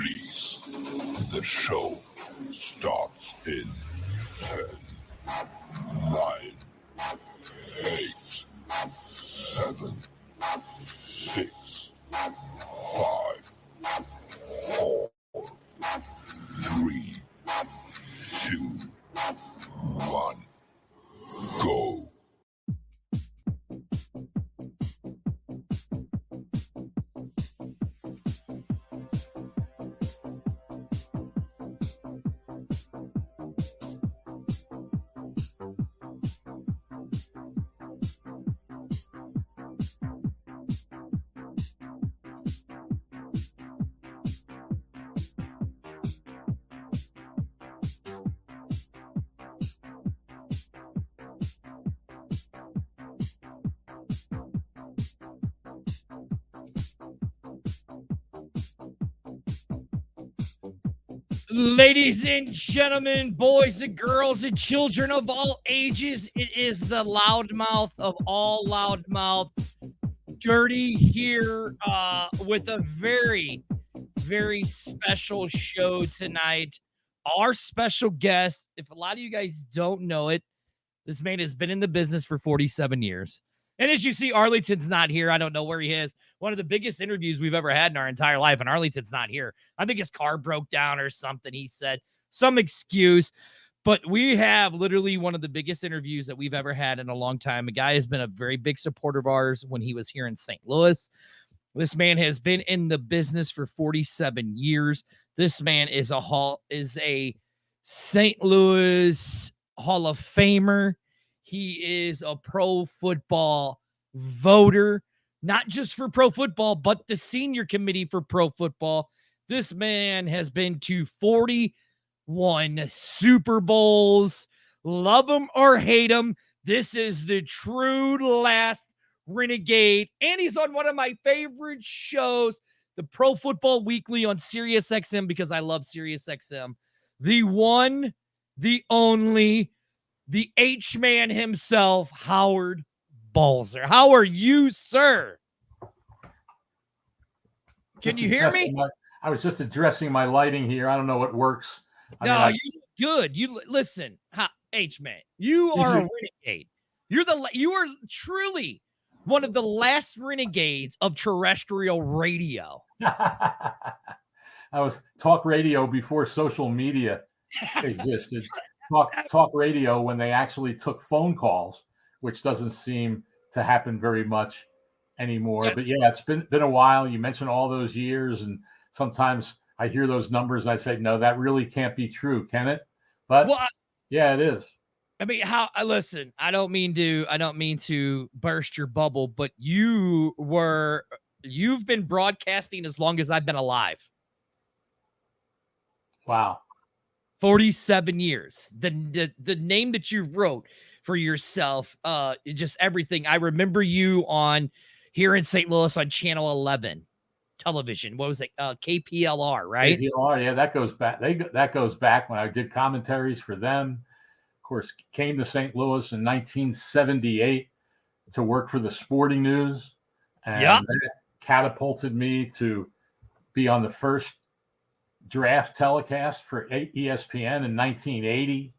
Please, the show starts in 10, 9, 8, 7, 6, 5, 4, 3, 2, 1, go. Ladies and gentlemen, boys and girls and children of all ages, it is the loudmouth of all loudmouth, Dirty here with a very, very special show tonight. Our special guest, if a lot of you guys don't know it, this man has been in the business for 47 years. And as you see, Arlington's not here. I don't know where he is. One of the biggest interviews we've ever had in our entire life, and Arlington's not here. I think his car broke down or something. He said some excuse. But we have literally one of the biggest interviews that we've ever had in a long time. A guy has been a very big supporter of ours when he was here in St. Louis. This man has been in the business for 47 years. This man is a St. Louis Hall of Famer. He is a pro football voter, not just for pro football, but the senior committee for pro football. This man has been to 41 Super Bowls. Love him or hate him, this is the true last renegade. And he's on one of my favorite shows, the Pro Football Weekly on SiriusXM, because I love SiriusXM. The one, the only, the H-man himself, Howard Balzer. How are you, sir? Can you hear me? I was just addressing my lighting here. I don't know what works. You good. You listen, H-man. You are a renegade. You are truly one of the last renegades of terrestrial radio. I was talk radio before social media existed. Talk radio when they actually took phone calls, which doesn't seem to happen very much anymore. Yeah. But yeah, it's been a while. You mentioned all those years, and sometimes I hear those numbers and I say, no, that really can't be true, can it? But yeah, it is. I mean, listen, I don't mean to burst your bubble, but you've been broadcasting as long as I've been alive. Wow. 47 years. The name that you wrote for yourself, just everything. I remember you on here in St. Louis on Channel 11 television. What was it? KPLR, right? KPLR, yeah, that goes back. That goes back when I did commentaries for them. Of course, came to St. Louis in 1978 to work for the Sporting News, and that catapulted me to be on the first draft telecast for ESPN in 1980.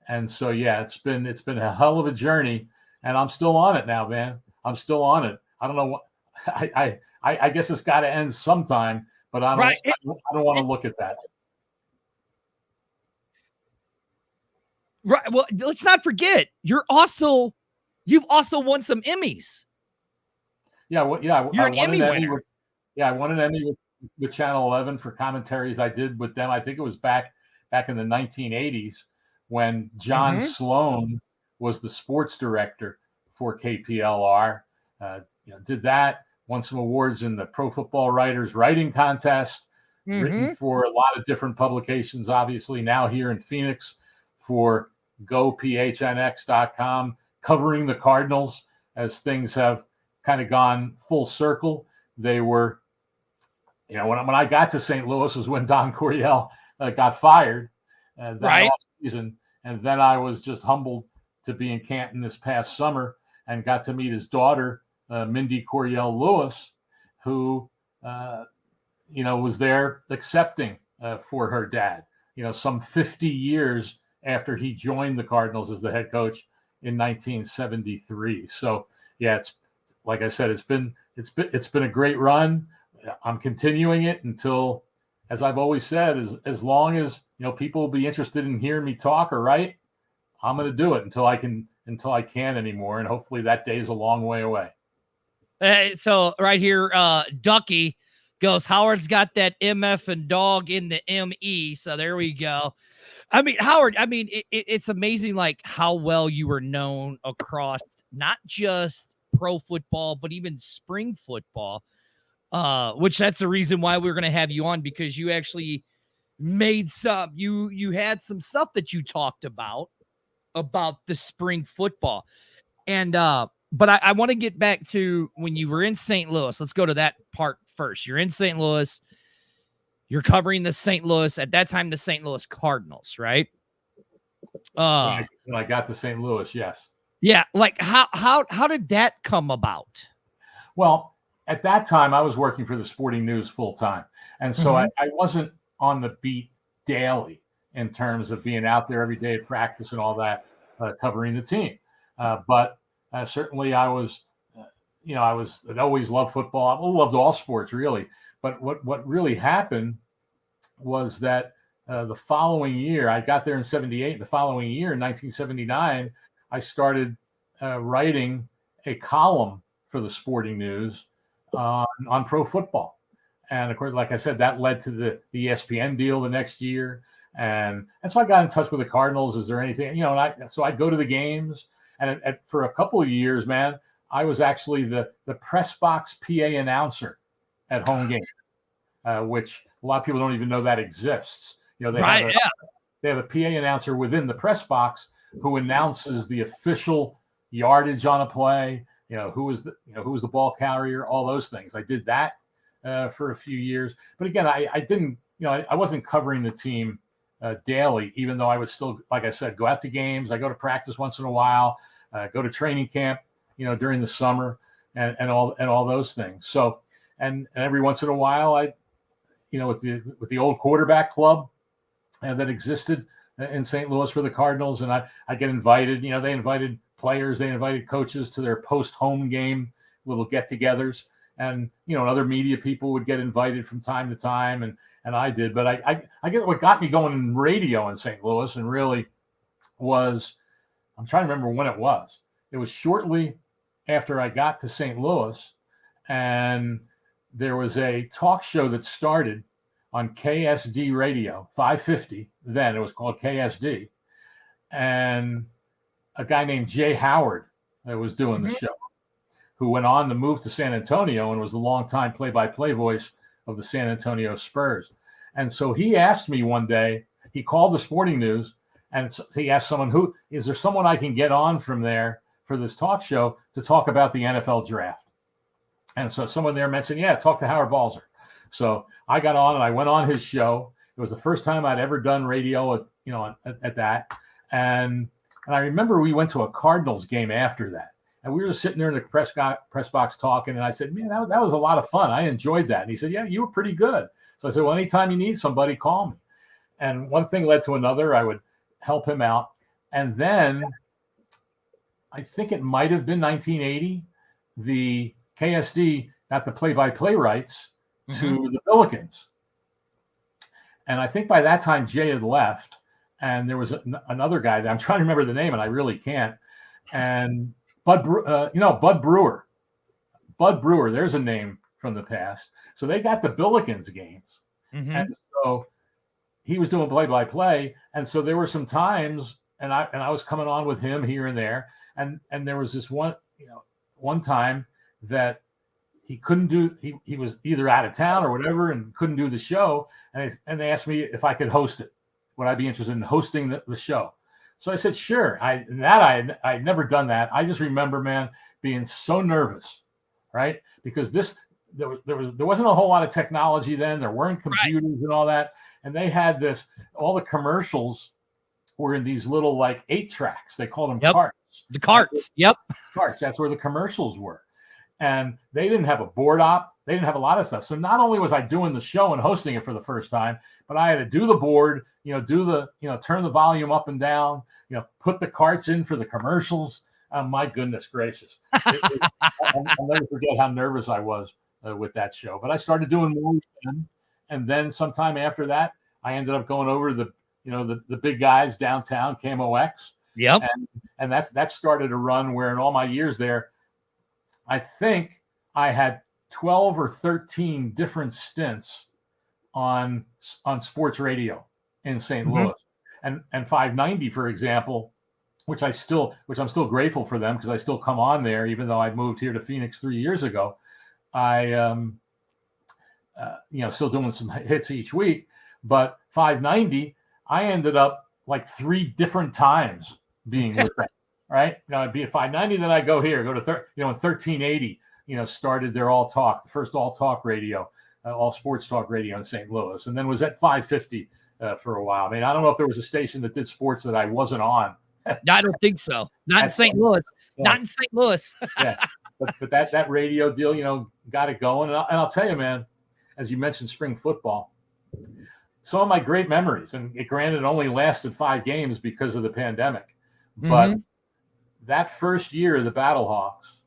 And so, yeah, it's been a hell of a journey, and I'm still on it now, man. I'm still on it. I don't know what I guess it's got to end sometime, but I don't want to look at that. Right. Well, let's not forget you've also won some Emmys. Yeah. Well, yeah. You're an Emmy winner. I won an Emmy with Channel 11 for commentaries I did with them. I think it was back in the 1980s when John Sloan was the sports director for KPLR. Did that, won some awards in the Pro Football Writers Writing Contest, written for a lot of different publications, obviously now here in Phoenix for GoPHNX.com, covering the Cardinals as things have kind of gone full circle. They were, when I got to St. Louis was when Don Coryell got fired that off season. And then I was just humbled to be in Canton this past summer and got to meet his daughter, Mindy Coryell Lewis, who, was there accepting for her dad, some 50 years after he joined the Cardinals as the head coach in 1973. So yeah, it's like I said, it's been a great run. I'm continuing it until, as I've always said, as long as people will be interested in hearing me talk or write, I'm going to do it until I can't anymore, and hopefully that day is a long way away. So right here, Ducky goes, Howard's got that MF and dog in the ME. So there we go. I mean, Howard, it's amazing like how well you were known across not just pro football, but even spring football, which that's the reason why we're going to have you on, because you actually made you had some stuff that you talked about the spring football. And, but I want to get back to when you were in St. Louis. Let's go to that part first. You're in St. Louis. You're covering the St. Louis, at that time, the St. Louis Cardinals, right? When I got to St. Louis, yes. Yeah. Like how did that come about? Well, at that time, I was working for the Sporting News full time. And so I wasn't on the beat daily in terms of being out there every day at practice and all that, covering the team. But certainly I was, I'd always loved football. I loved all sports, really. But what really happened was that the following year, I got there in 78. The following year, in 1979, I started writing a column for the Sporting News on pro football. And of course, like I said, that led to the ESPN deal the next year. And so I got in touch with the Cardinals. Is there anything, so I'd go to the games. And for a couple of years, man, I was actually the press box PA announcer at home games, which a lot of people don't even know that exists. They have a PA announcer within the press box who announces the official yardage on a play, who was the ball carrier, all those things. I did that for a few years. But again, I didn't, I wasn't covering the team daily, even though I would still, like I said, go out to games. I go to practice once in a while, go to training camp, during the summer and all those things. So, and every once in a while, I, with the old quarterback club that existed in St. Louis for the Cardinals, and I get invited. They invited players, they invited coaches to their post-home game little get-togethers, and other media people would get invited from time to time, and I did. But I get what got me going in radio in St. Louis, and really was, I'm trying to remember when it was. It was shortly after I got to St. Louis, and there was a talk show that started on KSD radio, 550. Then it was called KSD. And a guy named Jay Howard that was doing the show, who went on to move to San Antonio and was the longtime play-by-play voice of the San Antonio Spurs. And so he asked me one day, he called the Sporting News, and he asked someone, is there someone I can get on from there for this talk show to talk about the NFL draft? And so someone there mentioned, talk to Howard Balzer. So I got on and I went on his show. It was the first time I'd ever done radio at that. And I remember we went to a Cardinals game after that. And we were just sitting there in the press box talking. And I said, man, that was a lot of fun. I enjoyed that. And he said, yeah, you were pretty good. So I said, well, anytime you need somebody, call me. And one thing led to another. I would help him out. And then I think it might have been 1980, the KSD got the play-by-play rights to the Billikens. And I think by that time, Jay had left. And there was another guy that I'm trying to remember the name, and I really can't. And Bud Brewer. Bud Brewer, there's a name from the past. So they got the Billikens games. And so he was doing play-by-play. And so there were some times, and I was coming on with him here and there. And there was this one time that he couldn't do, he was either out of town or whatever and couldn't do the show. And they asked me if I could host it. Would I be interested in hosting the show? So I said, sure. I'd never done that. I just remember, man, being so nervous, right? Because there wasn't a whole lot of technology then. There weren't computers and all that. And they had all the commercials were in these little 8-tracks. They called them carts. The carts. Yep. Carts. That's where the commercials were. And they didn't have a board op. They didn't have a lot of stuff. So not only was I doing the show and hosting it for the first time, but I had to do the board, turn the volume up and down, put the carts in for the commercials. Oh, my goodness gracious. I'll never forget how nervous I was with that show. But I started doing more again. And then sometime after that, I ended up going over to the big guys downtown, KMOX. Yep. And that started a run where in all my years there, I think I had 12 or 13 different stints on sports radio in St. Louis. And 590, for example, which I'm still grateful for them because I still come on there, even though I moved here to Phoenix 3 years ago. I still doing some hits each week, but 590, I ended up like 3 different times being with them, right? I'd be at 590, then I go here, go to in 1380, started their All Talk, the first All Talk radio, all sports talk radio in St. Louis, and then was at 550 for a while. I mean, I don't know if there was a station that did sports that I wasn't on. I don't think so. Not in St. Louis. Yeah. Not in St. Louis. Yeah, but that radio deal, got it going. And I'll tell you, man, as you mentioned spring football, some of my great memories, and it granted only lasted 5 games because of the pandemic, but that first year of the Battlehawks,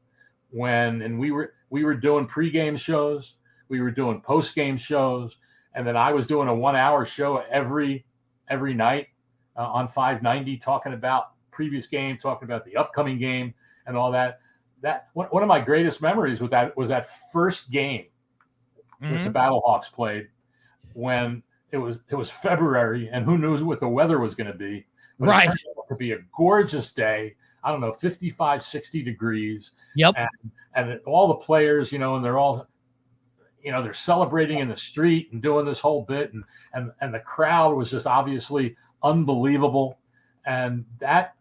and we were doing pregame shows, we were doing postgame shows, and then I was doing a 1-hour show every night on 590, talking about previous game, talking about the upcoming game, and all that. That one of my greatest memories with that was that first game that the Battlehawks played when it was February, and who knew what the weather was going to be. But right. It turned out to be a gorgeous day. I don't know, 55, 60 degrees. Yep. And all the players, and they're all, they're celebrating in the street and doing this whole bit. And the crowd was just obviously unbelievable. And that,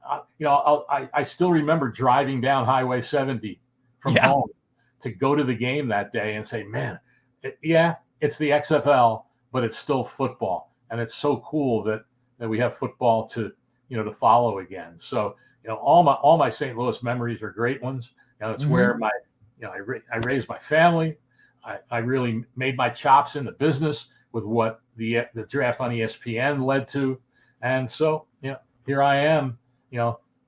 I still remember driving down Highway 70 from home to go to the game that day and say, man, it's the XFL, but it's still football. And it's so cool that we have football to follow again. So, all my St. Louis memories are great ones. It's where I raised my family. I really made my chops in the business with what the draft on ESPN led to. And so, here I am,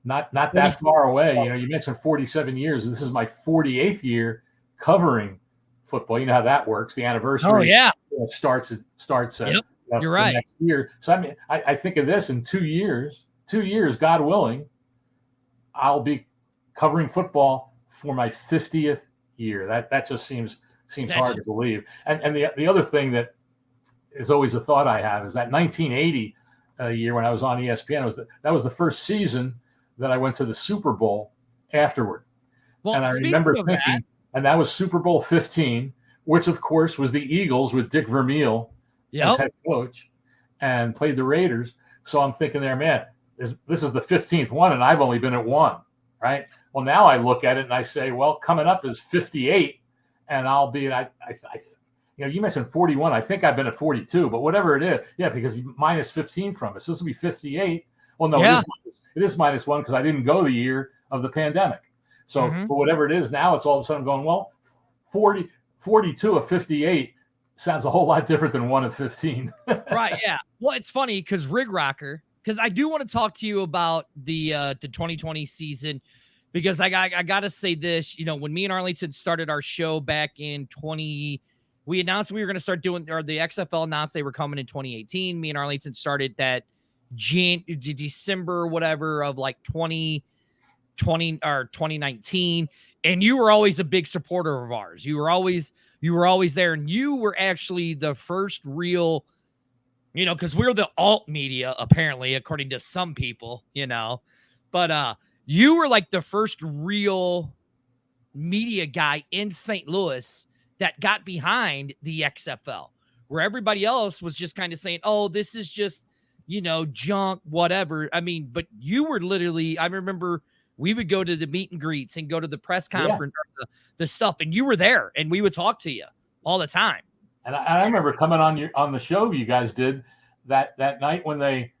not that far away. You mentioned 47 years. This is my 48th year covering football. You know how that works. The anniversary starts you're right. Next year. So I mean, I think of this in 2 years, God willing, I'll be covering football for my 50th year. That just seems hard to believe. And the other thing that is always a thought I have is that 1980 year when I was on ESPN, that was the first season that I went to the Super Bowl afterward. Well, and I remember thinking, and that was Super Bowl 15, which of course was the Eagles with Dick Vermeil as head coach, and played the Raiders. So I'm thinking there, man, this is the 15th one, and I've only been at 1, right? Well, now I look at it and I say, well, coming up is 58, and I'll be at, you mentioned 41. I think I've been at 42, but whatever it is, because minus 15 from it. So this will be 58. Well, no, it is minus 1 because I didn't go the year of the pandemic. So for whatever it is now, it's all of a sudden going, well, 42 of 58 sounds a whole lot different than 1 of 15. Right, yeah. Well, it's funny because Rig Rocker, because I do want to talk to you about the 2020 season, because I got to say this, when me and Arlington started our show back in we announced we were going to start doing, or the XFL announced they were coming in 2018. Me and Arlington started that December, whatever, of like 2020 or 2019. And you were always a big supporter of ours. You were always there. And you were actually the first real, because we're the alt media, apparently, according to some people, but you were like the first real media guy in St. Louis that got behind the XFL, where everybody else was just kind of saying, oh, this is just, junk, whatever. I mean, but you were literally, I remember we would go to the meet and greets and go to the press conference, the stuff, and you were there and we would talk to you all the time. And I remember coming on the show you guys did that night when I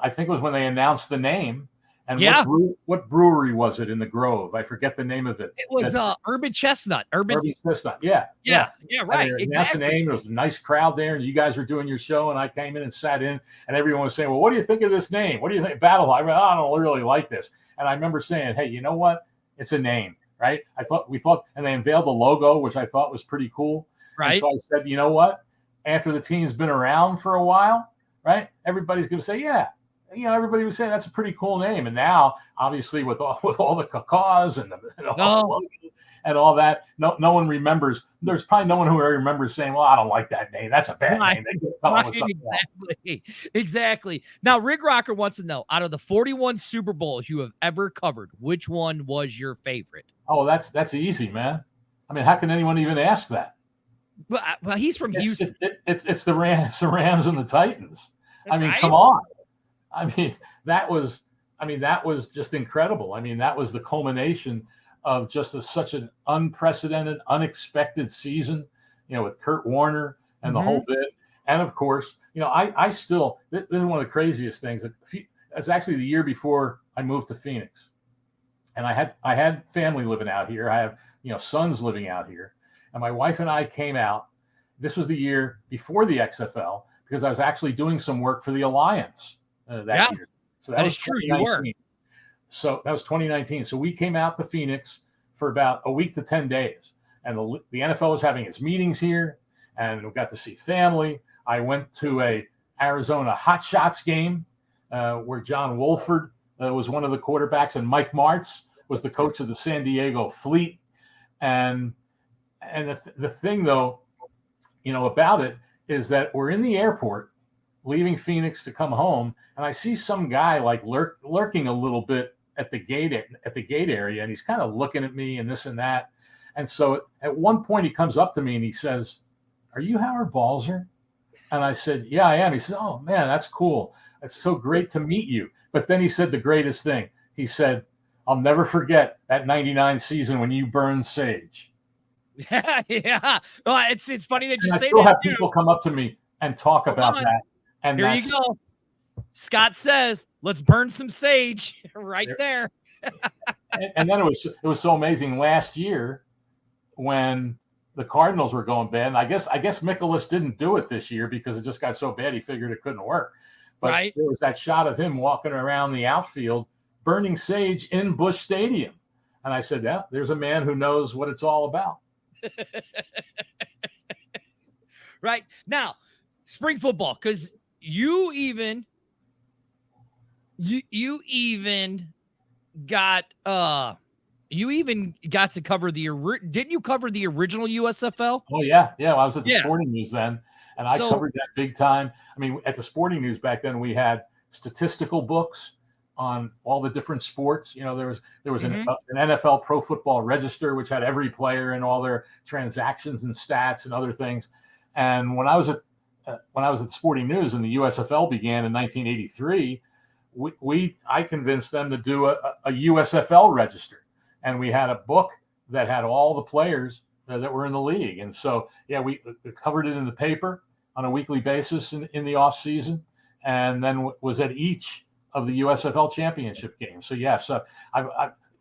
think it was when they announced the name, And Yeah. what brewery was it in the Grove? I forget the name of it. It was Urban Chestnut. Urban Chestnut. Yeah. Yeah, right. I mean, Exactly. that's the name. There was a nice crowd there, and you guys were doing your show, and I came in and sat in, and everyone was saying, "Well, what do you think of this name? What do you think, Battle Hawk?" I don't really like this. And I remember saying, "Hey, you know what? It's a name, right?" We thought, and they unveiled the logo, which I thought was pretty cool. Right. And so I said, "You know what? After the team's been around for a while, right? Everybody's going to say, yeah." Everybody was saying that's a pretty cool name, and now, obviously, with all the cacaws and all that, no one remembers. There's probably no one who remembers saying, "Well, I don't like that name. That's a bad name." Exactly. Now, Rig Rocker wants to know: out of the 41 Super Bowls you have ever covered, which one was your favorite? Oh, that's easy, man. I mean, how can anyone even ask that? Well, he's from Houston. It's the Rams and the Titans. I mean, Right? come on. I mean, that was just incredible. I mean, that was the culmination of just such an unprecedented, unexpected season, with Kurt Warner and the whole bit. And of course, I still, this is one of the craziest things. It's actually the year before I moved to Phoenix, and I had family living out here. I have, sons living out here, and my wife and I came out. This was the year before the XFL, because I was actually doing some work for the Alliance that year. So that was true. You were. So that was 2019. So we came out to Phoenix for about a week to 10 days. And the NFL was having its meetings here, and we got to see family. I went to a Arizona Hot Shots game where John Wolford was one of the quarterbacks, and Mike Martz was the coach of the San Diego Fleet. And the thing, though, about it is that we're in the airport leaving Phoenix to come home, and I see some guy like lurking a little bit at the gate area, and he's kind of looking at me and this and that. And so at one point he comes up to me and he says, "Are you Howard Balzer?" And I said, "Yeah, I am." He said, "Oh man, that's cool. It's so great to meet you." But then he said the greatest thing. He said, "I'll never forget that 99 season when you burned sage." Yeah. Well, it's funny that you say that. I still have people come up to me and talk about that. And here you go. Scott says, "Let's burn some sage," right there. and then it was so amazing last year when the Cardinals were going bad. And I guess Mikolas didn't do it this year because it just got so bad he figured it couldn't work. But there was that shot of him walking around the outfield burning sage in Busch Stadium. And I said, "Yeah, there's a man who knows what it's all about." Right. Now, spring football, because you even got to cover didn't you cover the original USFL? Oh yeah. I was at the Sporting News then, and I covered that big time. I mean, at the Sporting News back then, we had statistical books on all the different sports. There was an NFL Pro Football Register, which had every player and all their transactions and stats and other things. And when I was at Sporting News and the USFL began in 1983, I convinced them to do a USFL register, and we had a book that had all the players that were in the league. And so, we covered it in the paper on a weekly basis in the off season, and then was at each of the USFL championship games. So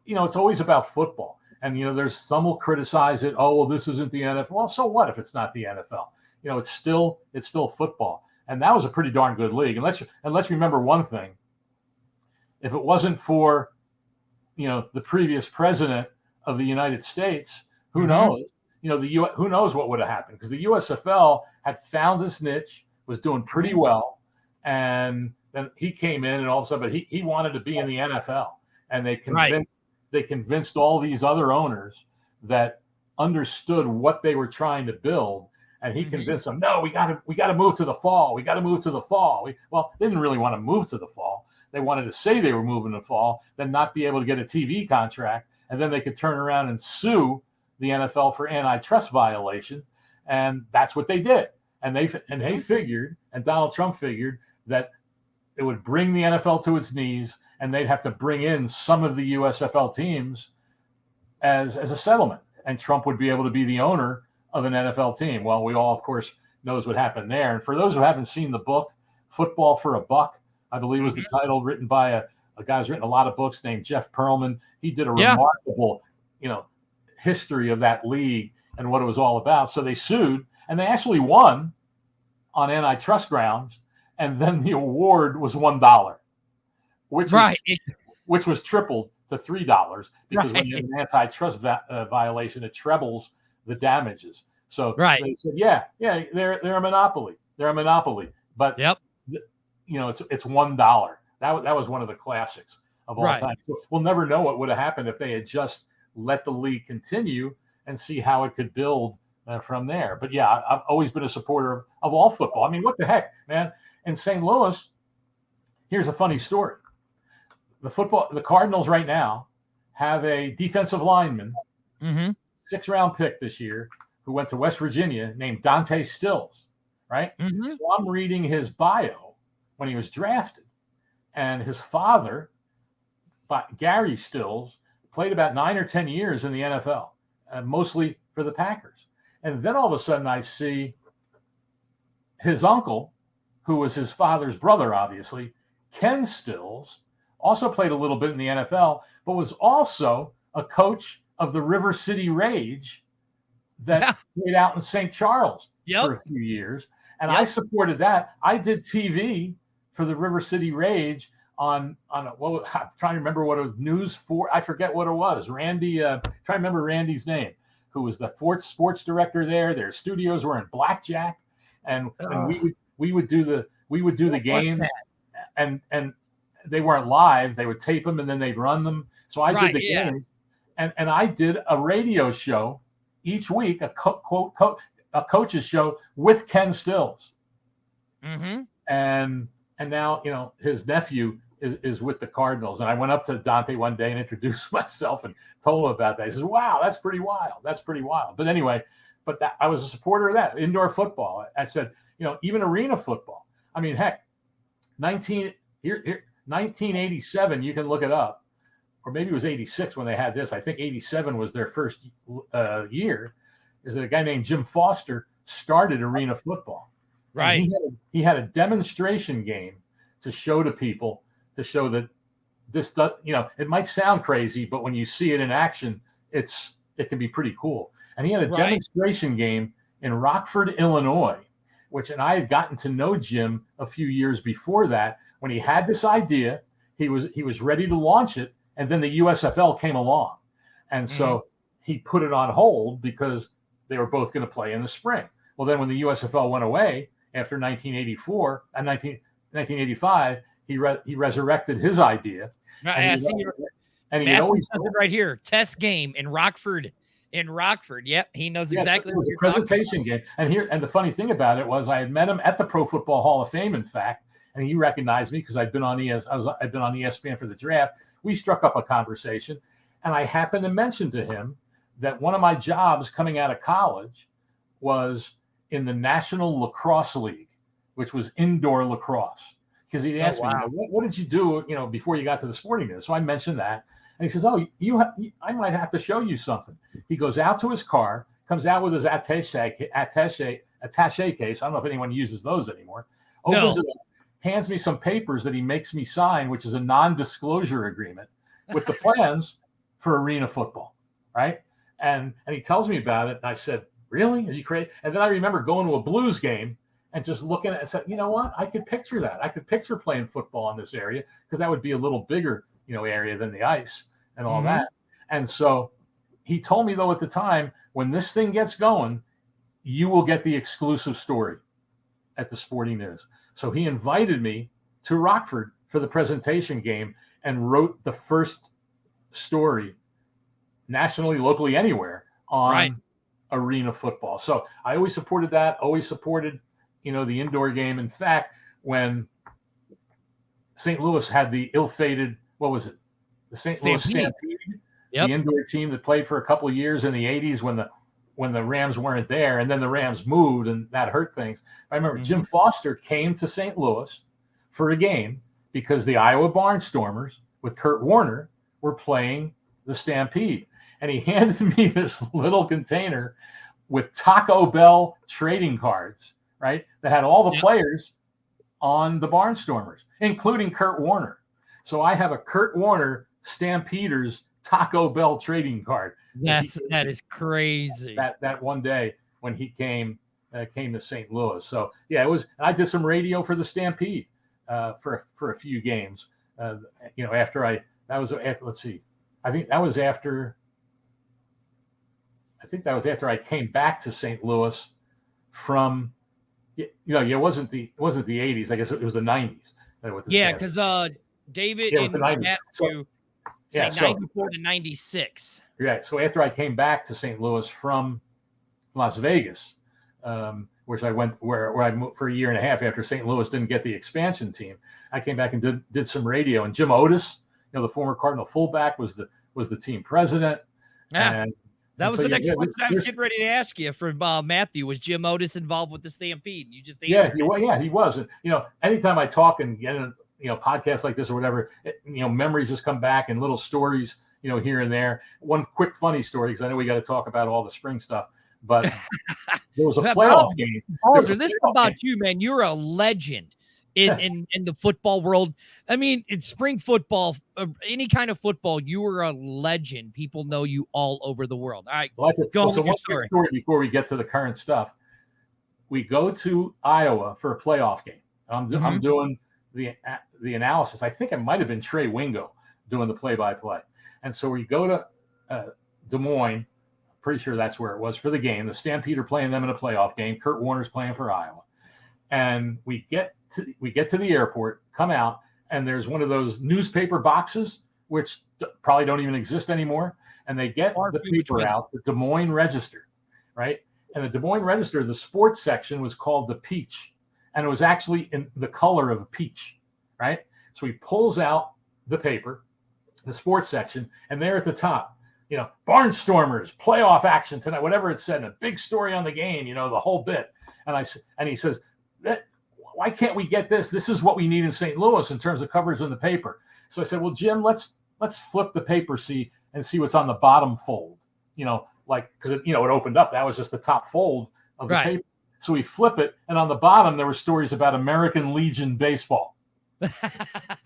it's always about football. And there's some will criticize it. "Oh, well, this isn't the NFL." Well, so what if it's not the NFL? It's still football. And that was a pretty darn good league. And let's remember one thing. If it wasn't for, the previous president of the United States, who knows? Who knows what would have happened? Because the USFL had found this niche, was doing pretty well, and then he came in, and all of a sudden, but he wanted to be in the NFL, and they convinced all these other owners that understood what they were trying to build. And he convinced them, "No, we got to move to the fall. We got to move to the fall." They didn't really want to move to the fall. They wanted to say they were moving to the fall, then not be able to get a TV contract, and then they could turn around and sue the NFL for antitrust violation. And that's what they did. And they figured, and Donald Trump figured, that it would bring the NFL to its knees, and they'd have to bring in some of the USFL teams as a settlement, and Trump would be able to be the owner of an NFL team. Well, we all, of course, knows what happened there. And for those who haven't seen the book, Football for a Buck, I believe was the title, written by a guy who's written a lot of books named Jeff Pearlman. He did a Yeah. remarkable, history of that league and what it was all about. So they sued, and they actually won on antitrust grounds. And then the award was $1, which was tripled to $3 because when you have an antitrust violation, it trebles the damages. So they said, they're a monopoly. They're a monopoly. But it's $1. That was one of the classics of all time. We'll never know what would have happened if they had just let the league continue and see how it could build from there. But yeah, I've always been a supporter of all football. I mean, what the heck, man? In St. Louis, here's a funny story. The Cardinals right now have a defensive lineman, 6th-round pick this year, who went to West Virginia named Dante Stills, right? So I'm reading his bio when he was drafted. And his father, Gary Stills, played about 9 or 10 years in the NFL, mostly for the Packers. And then all of a sudden I see his uncle, who was his father's brother, obviously, Ken Stills, also played a little bit in the NFL, but was also a coach of the River City Rage that played out in St. Charles for a few years. And I supported that. I did TV for the River City Rage on I'm trying to remember what it was, News 4. I forget what it was. Randy, trying to remember Randy's name, who was the sports director there. Their studios were in Blackjack, and we would do the games, and they weren't live. They would tape them and then they'd run them. So I did the games, and I did a radio show each week, a coach's show with Ken Stills. And now, his nephew is with the Cardinals. And I went up to Dante one day and introduced myself and told him about that. He says, wow, that's pretty wild. That's pretty wild. But anyway, I was a supporter of that. Indoor football. I said, even arena football. I mean, heck, 1987, you can look it up. Or maybe it was 86 when they had this. I think 87 was their first year. Is that a guy named Jim Foster started arena football. Right. He had a demonstration game to show to people, to show that this does, it might sound crazy, but when you see it in action, it can be pretty cool. And he had a demonstration game in Rockford, Illinois, and I had gotten to know Jim a few years before that. When he had this idea, he was ready to launch it, and then the USFL came along. And so he put it on hold because they were both going to play in the spring. Well, then when the USFL went away after 1984 and 1985, he resurrected his idea. And he always says it right here. Test game in Rockford. Yep, he knows exactly. It was a presentation game. And the funny thing about it was I had met him at the Pro Football Hall of Fame, in fact, and he recognized me because I'd been on ESPN for the draft. We struck up a conversation, and I happened to mention to him that one of my jobs coming out of college was in the National Lacrosse League, which was indoor lacrosse. Because he asked me, what did you do, before you got to the sporting news? So I mentioned that, and he says, I might have to show you something. He goes out to his car, comes out with his attaché case. I don't know if anyone uses those anymore. Opens it up, hands me some papers that he makes me sign, which is a non-disclosure agreement with the plans for arena football, right? And he tells me about it, and I said, really? Are you crazy? And then I remember going to a Blues game and just looking at it and said, you know what? I could picture that. I could picture playing football in this area because that would be a little bigger, area than the ice and all that. And so he told me, though, at the time, when this thing gets going, you will get the exclusive story at the Sporting News. So he invited me to Rockford for the presentation game and wrote the first story nationally, locally, anywhere on arena football. So I always supported that, always supported, the indoor game. In fact, when St. Louis had the ill-fated, what was it? The St. Louis Stampede, the indoor team that played for a couple of years in the 80s when the Rams weren't there, and then the Rams moved, and that hurt things. I remember Jim Foster came to St. Louis for a game because the Iowa Barnstormers with Kurt Warner were playing the Stampede. And he handed me this little container with Taco Bell trading cards, right, that had all the players on the Barnstormers, including Kurt Warner. So I have a Kurt Warner Stampeders Taco Bell trading card. That is crazy. That one day when he came to St. Louis. So yeah, it was. I did some radio for the Stampede for a few games. After let's see, I think that was after I came back to St. Louis from. It wasn't the 80s. I guess it was the 90s. Yeah, because David and Matthew say 94 to 96. Yeah, so after I came back to St. Louis from Las Vegas, which I went where I moved for a year and a half after St. Louis didn't get the expansion team, I came back and did some radio. And Jim Otis, the former Cardinal fullback, was the team president. Yeah. That was the next question I was getting ready to ask you from Matthew. Was Jim Otis involved with the Stampede? You just answered. He was. And, anytime I talk and get in, podcasts like this or whatever, memories just come back and little stories, here and there. One quick funny story, because I know we got to talk about all the spring stuff, but there was a playoff game. Balzer, this is about you, man. You're a legend in the football world. I mean, in spring football, any kind of football, you are a legend. People know you all over the world. All right, go on with your story before we get to the current stuff. We go to Iowa for a playoff game. I'm doing the analysis. I think it might have been Trey Wingo doing the play-by-play. And so we go to Des Moines. Pretty sure that's where it was for the game. The Stampede are playing them in a playoff game. Kurt Warner's playing for Iowa. And we get to the airport, come out, and there's one of those newspaper boxes, which probably don't even exist anymore. And they get the paper out, the Des Moines Register, right? And the Des Moines Register, the sports section was called the Peach. And it was actually in the color of a peach, right? So he pulls out the paper, the sports section, and there at the top, Barnstormers, playoff action tonight, whatever it said, a big story on the game, the whole bit. And he says, why can't we get this? This is what we need in St. Louis in terms of coverage in the paper. So I said, well, Jim, let's flip the paper, see what's on the bottom fold, because it opened up. That was just the top fold of the paper. So we flip it, and on the bottom there were stories about American Legion baseball. And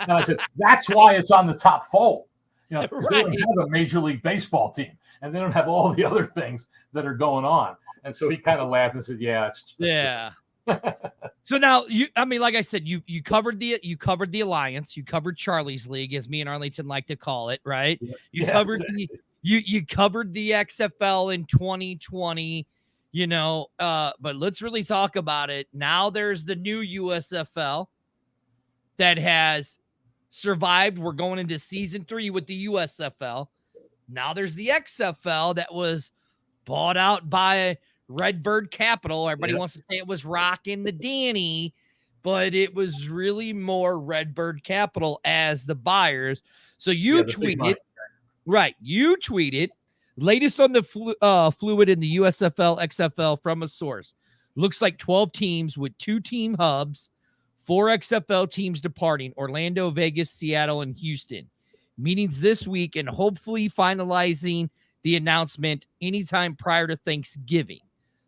I said, that's why it's on the top fold. Because they don't have a Major League Baseball team, and they don't have all the other things that are going on. And so he kind of laughed and said, "Yeah, yeah." So now like I said, you covered the Alliance, you covered Charlie's League, as me and Arlington like to call it, right? You covered the XFL in 2020. But let's really talk about it. Now there's the new USFL that has survived. We're going into season 3 with the USFL. Now there's the XFL that was bought out by Redbird Capital. Everybody wants to say it was Rockin' the Danny, but it was really more Redbird Capital as the buyers. So you tweeted, latest on the fluid in the USFL, XFL from a source. Looks like 12 teams with 2 team hubs, 4 XFL teams departing: Orlando, Vegas, Seattle, and Houston. Meetings this week and hopefully finalizing the announcement anytime prior to Thanksgiving.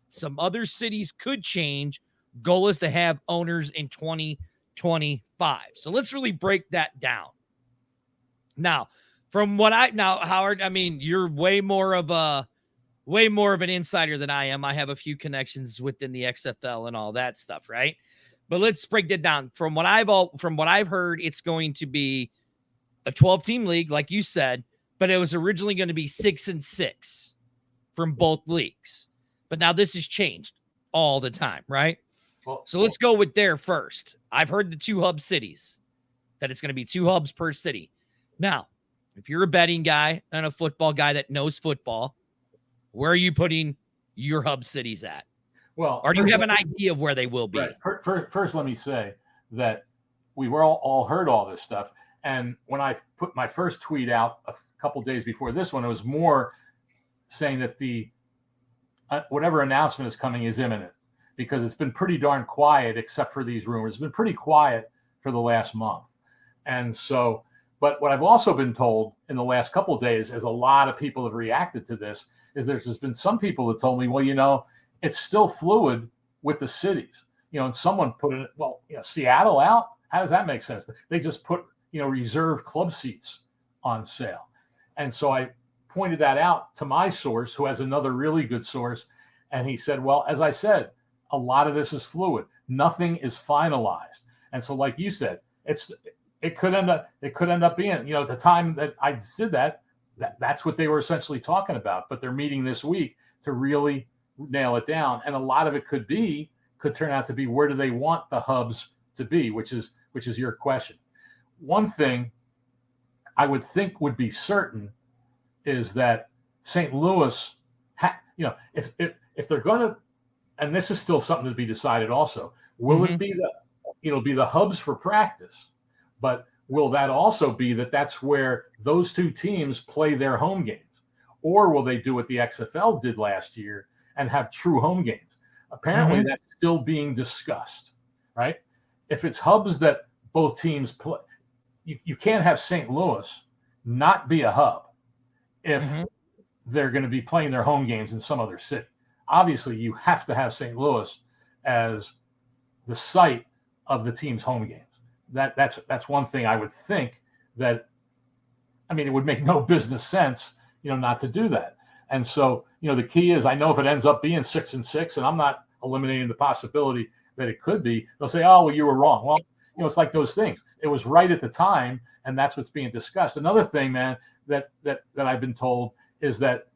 Some other cities could change. Goal is to have owners in 2025. So let's really break that down. Now, Howard, I mean, you're way more of an insider than I am. I have a few connections within the XFL and all that stuff, right? But let's break that down. From what I've heard, it's going to be a 12-team league, like you said, but it was originally going to be 6 and 6 from both leagues. But now this has changed all the time, right? So let's go with there first. I've heard the 2 hub cities, that it's going to be 2 hubs per city. Now, if you're a betting guy and a football guy that knows football, where are you putting your hub cities at? Well, or do you have an idea of where they will be? Right. First, let me say that we were all heard all this stuff. And when I put my first tweet out a couple days before this one, it was more saying that the whatever announcement is coming is imminent, because it's been pretty darn quiet, except for these rumors. It's been pretty quiet for the last month. And so, but what I've also been told in the last couple of days, as a lot of people have reacted to this, is there's been some people that told me, well, it's still fluid with the cities, and someone put it, Seattle out. How does that make sense? They just put, reserve club seats on sale. And so I pointed that out to my source, who has another really good source. And he said, well, as I said, a lot of this is fluid. Nothing is finalized. And so, like you said, it could end up being, at the time that I did that's what they were essentially talking about. But they're meeting this week to really nail it down. And a lot of it could turn out to be, where do they want the hubs to be, which is your question. One thing I would think would be certain is that St. Louis, if they're going to, and this is still something to be decided also, will it be the hubs for practice, but will that also be that's where those two teams play their home games? Or will they do what the XFL did last year and have true home games? Apparently that's still being discussed, right? If it's hubs that both teams play, you can't have St. Louis not be a hub if they're going to be playing their home games in some other city. Obviously, you have to have St. Louis as the site of the team's home games. That's one thing I would think that, it would make no business sense, not to do that. And so, the key is, I know if it ends up being 6-6, and I'm not eliminating the possibility that it could be, they'll say, oh, well, you were wrong. Well, it's like those things. It was right at the time, and that's what's being discussed. Another thing, man, that I've been told is that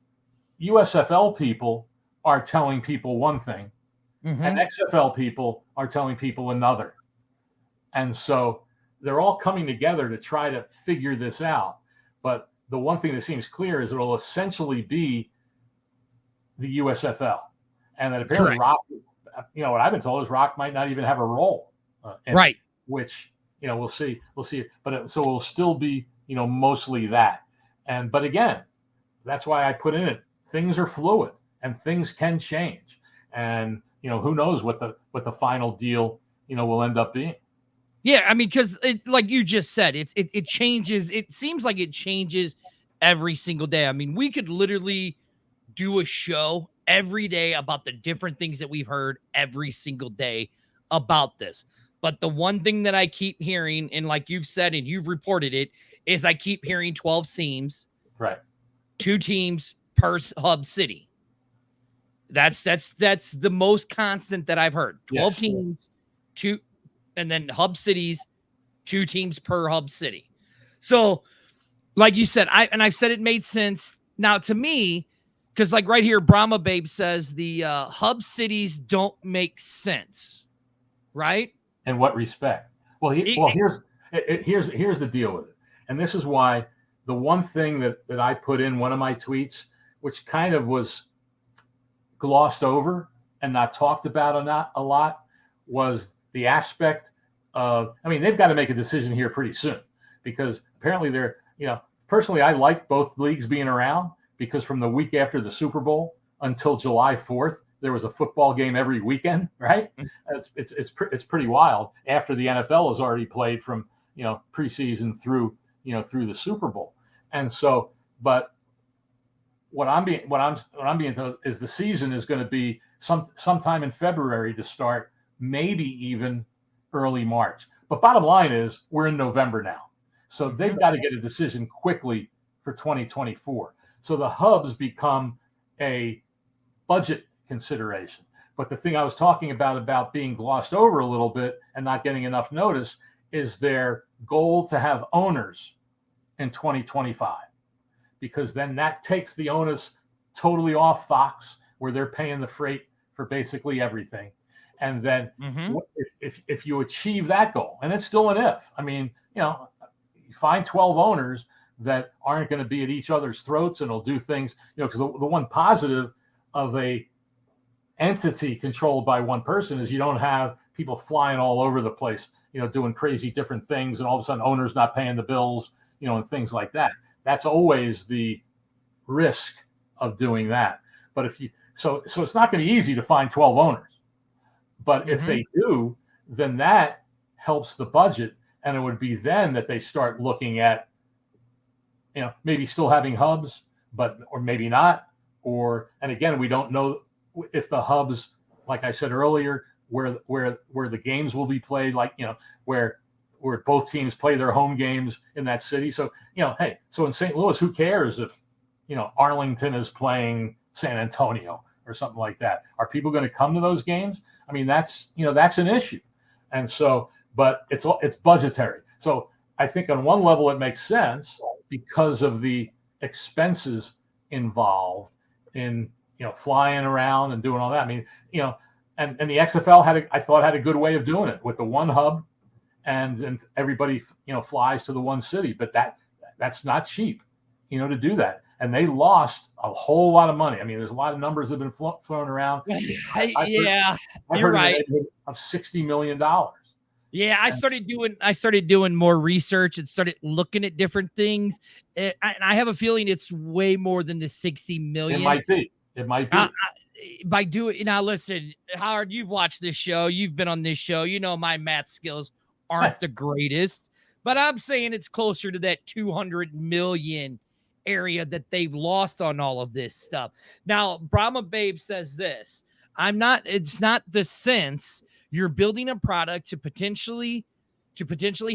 USFL people are telling people one thing, and XFL people are telling people another. And so they're all coming together to try to figure this out. But the one thing that seems clear is it'll essentially be the USFL. And that apparently Rock, what I've been told is Rock might not even have a role. Right. Which, we'll see. But so it'll still be, mostly that. But again, that's why I put in it. Things are fluid and things can change. And, who knows what the final deal, will end up being. Yeah, because like you just said, it changes. It seems like it changes every single day. We could literally do a show every day about the different things that we've heard every single day about this. But the one thing that I keep hearing, and like you've said and you've reported it, is I keep hearing 12 teams, right? 2 teams per hub city. That's the most constant that I've heard. 12 teams, 2. And then hub cities, 2 teams per hub city. So, like you said, I've said it made sense. Now, to me, because like right here, Brahma Babe says the hub cities don't make sense, right? In what respect? Well, here's the deal with it, and this is why the one thing that I put in one of my tweets, which kind of was glossed over and not talked about a lot, was the aspect of, they've got to make a decision here pretty soon, because apparently they're, personally, I like both leagues being around, because from the week after the Super Bowl until July 4th, there was a football game every weekend, right? It's pretty wild after the NFL has already played from, preseason through the Super Bowl. And so, but what I'm being told is the season is going to be sometime in February to start, maybe even early March. But bottom line is, we're in November now. So they've got to get a decision quickly for 2024. So the hubs become a budget consideration. But the thing I was talking about being glossed over a little bit and not getting enough notice is their goal to have owners in 2025. Because then that takes the onus totally off Fox, where they're paying the freight for basically everything. And then if you achieve that goal, and it's still an if, you find 12 owners that aren't going to be at each other's throats and will do things, because the one positive of a entity controlled by one person is you don't have people flying all over the place, doing crazy different things, and all of a sudden owners not paying the bills, and things like that. That's always the risk of doing that. But so it's not going to be easy to find 12 owners. But if they do, then that helps the budget. And it would be then that they start looking at, maybe still having hubs, or maybe not. And again, we don't know if the hubs, like I said earlier, where the games will be played, like, where where both teams play their home games in that city. So, hey, so in St. Louis, who cares if, Arlington is playing San Antonio or something like that? Are people going to come to those games? I mean, that's an issue. And so, but it's budgetary. So I think on one level it makes sense because of the expenses involved in, flying around and doing all that. I mean, and the XFL had a good way of doing it with the one hub and everybody, flies to the one city, but that's not cheap, to do that. And they lost a whole lot of money. I mean, there's a lot of numbers that have been thrown around. I've heard right. Of $60 million. Yeah, I started doing more research and started looking at different things. And I have a feeling it's way more than the 60 million. It might be. Now listen, Howard, you've watched this show. You've been on this show. My math skills aren't the greatest, but I'm saying it's closer to that 200 million area that they've lost on all of this stuff. Now, Brahma Babe says this. It's not the sense you're building a product to potentially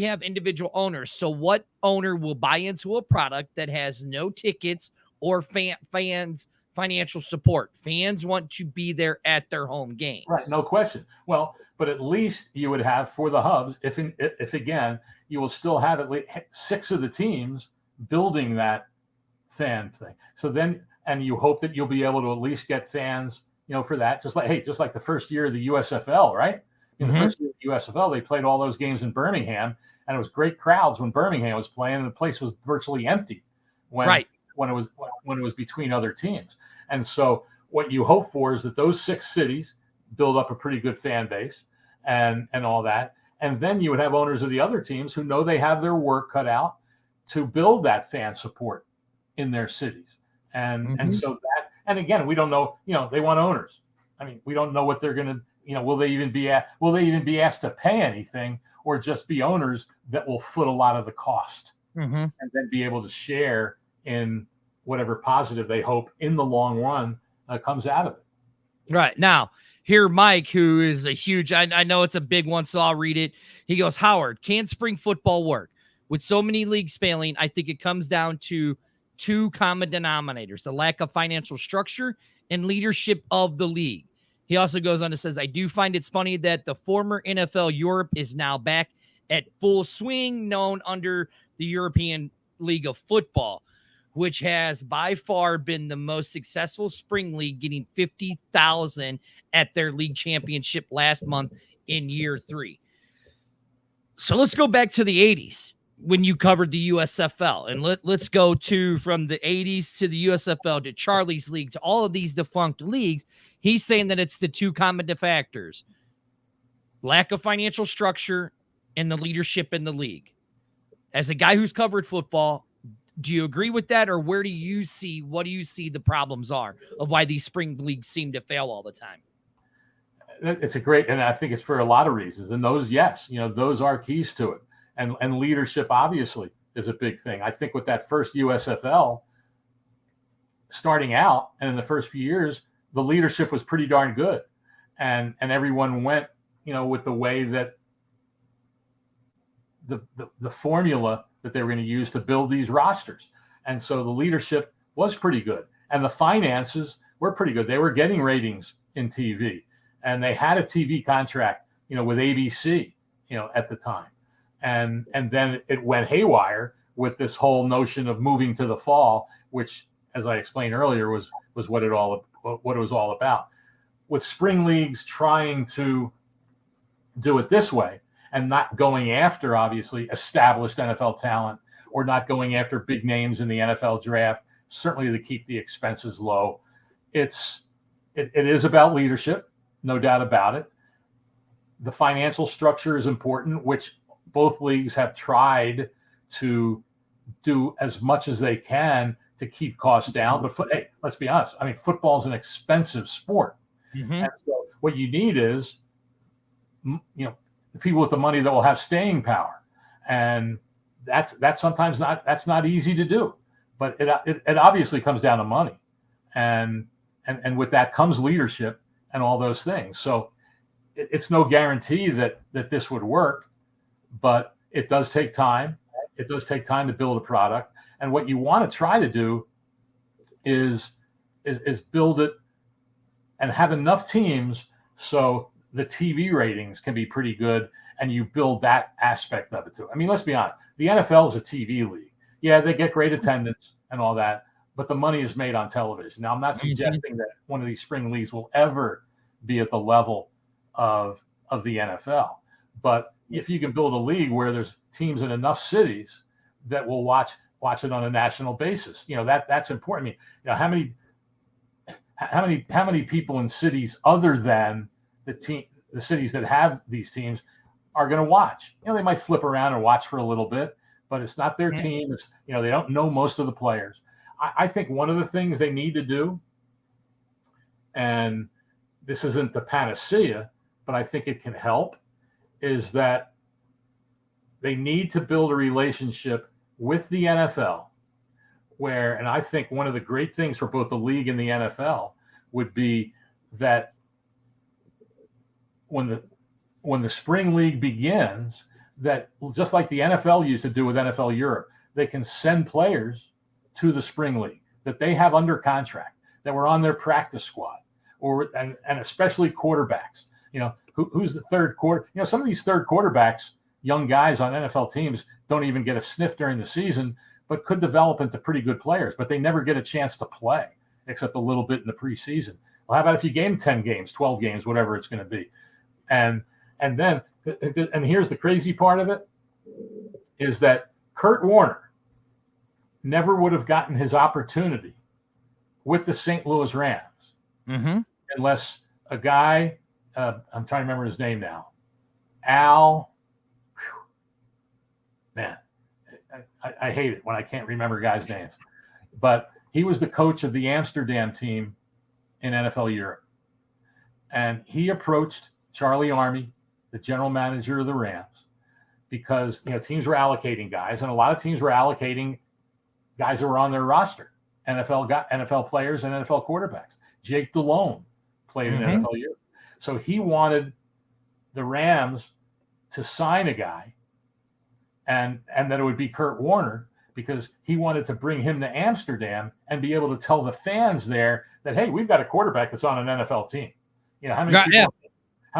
have individual owners. So what owner will buy into a product that has no tickets or fans financial support? Fans want to be there at their home games. Right, no question. Well, but at least you would have for the hubs, if again, you will still have at least 6 of the teams building that fan thing. So then, and you hope that you'll be able to at least get fans, for that. Just like the first year of the USFL, right? In the first year of the USFL, they played all those games in Birmingham, and it was great crowds when Birmingham was playing, and the place was virtually empty when it was between other teams. And so what you hope for is that those 6 cities build up a pretty good fan base and all that. And then you would have owners of the other teams who know they have their work cut out to build that fan support in their cities. And so that, and again, we don't know, they want owners. I mean, we don't know what they're going to, will they even be asked to pay anything, or just be owners that will foot a lot of the cost and then be able to share in whatever positive they hope in the long run comes out of it. Right. Now, here, Mike, who is a huge, I know it's a big one, so I'll read it. He goes, Howard, can spring football work? With so many leagues failing, I think it comes down to 2 common denominators: the lack of financial structure and leadership of the league. He also goes on and says, I do find it's funny that the former NFL Europe is now back at full swing, known under the European League of Football, which has by far been the most successful spring league, getting 50,000 at their league championship last month in year 3. So let's go back to the 80s when you covered the USFL, and let's go from the 80s to the USFL to Charlie's League to all of these defunct leagues. He's saying that it's the 2 common factors: lack of financial structure and the leadership in the league. As a guy who's covered football, do you agree with that, or what do you see the problems are of why these spring leagues seem to fail all the time? It's and I think it's for a lot of reasons, and those are keys to it. And leadership obviously is a big thing. I think with that first USFL starting out, and in the first few years, the leadership was pretty darn good, and everyone went, with the way that the formula that they were going to use to build these rosters. And so the leadership was pretty good, and the finances were pretty good. They were getting ratings in TV, and they had a TV contract, with ABC, at the time. And then it went haywire with this whole notion of moving to the fall, which, as I explained earlier, was what it was all about. With spring leagues trying to do it this way and not going after, obviously, established NFL talent, or not going after big names in the NFL draft, certainly to keep the expenses low. It is about leadership, no doubt about it. The financial structure is important, which both leagues have tried to do as much as they can to keep costs down. But hey, let's be honest. I mean, football is an expensive sport. And so what you need is, the people with the money that will have staying power. And that's sometimes not easy to do. But it obviously comes down to money. And with that comes leadership and all those things. So it's no guarantee that this would work, but it does take time. It does take time to build a product. And what you want to try to do is build it and have enough teams so the TV ratings can be pretty good, and you build that aspect of it too. I mean, let's be honest. The NFL is a TV league. Yeah, they get great attendance and all that, but the money is made on television. Now, I'm not suggesting that one of these spring leagues will ever be at the level of the NFL, but if you can build a league where there's teams in enough cities that will watch it on a national basis, that's important. I mean, how many people in cities other than the cities that have these teams are going to watch? They might flip around and watch for a little bit, but it's not their team. It's, they don't know most of the players. I think one of the things they need to do, and this isn't the panacea, but I think it can help, is that they need to build a relationship with the NFL and I think one of the great things for both the league and the NFL would be that when the spring league begins, that just like the NFL used to do with NFL Europe, they can send players to the spring league that they have under contract, that were on their practice squad, and especially quarterbacks. Who's the third quarter? Some of these third quarterbacks, young guys on NFL teams, don't even get a sniff during the season, but could develop into pretty good players, but they never get a chance to play except a little bit in the preseason. Well, how about if you game 10 games, 12 games, whatever it's going to be? And here's the crazy part of it, is that Kurt Warner never would have gotten his opportunity with the St. Louis Rams unless a guy, I'm trying to remember his name now, Al, man, I hate it when I can't remember guys' names, but he was the coach of the Amsterdam team in NFL Europe. And he approached Charlie Army, the general manager of the Rams, because teams were allocating guys, and a lot of teams were allocating guys that were on their roster, NFL players and NFL quarterbacks. Jake Delhomme played in NFL Europe. So he wanted the Rams to sign a guy, and that it would be Kurt Warner, because he wanted to bring him to Amsterdam and be able to tell the fans there that, hey, we've got a quarterback that's on an NFL team. How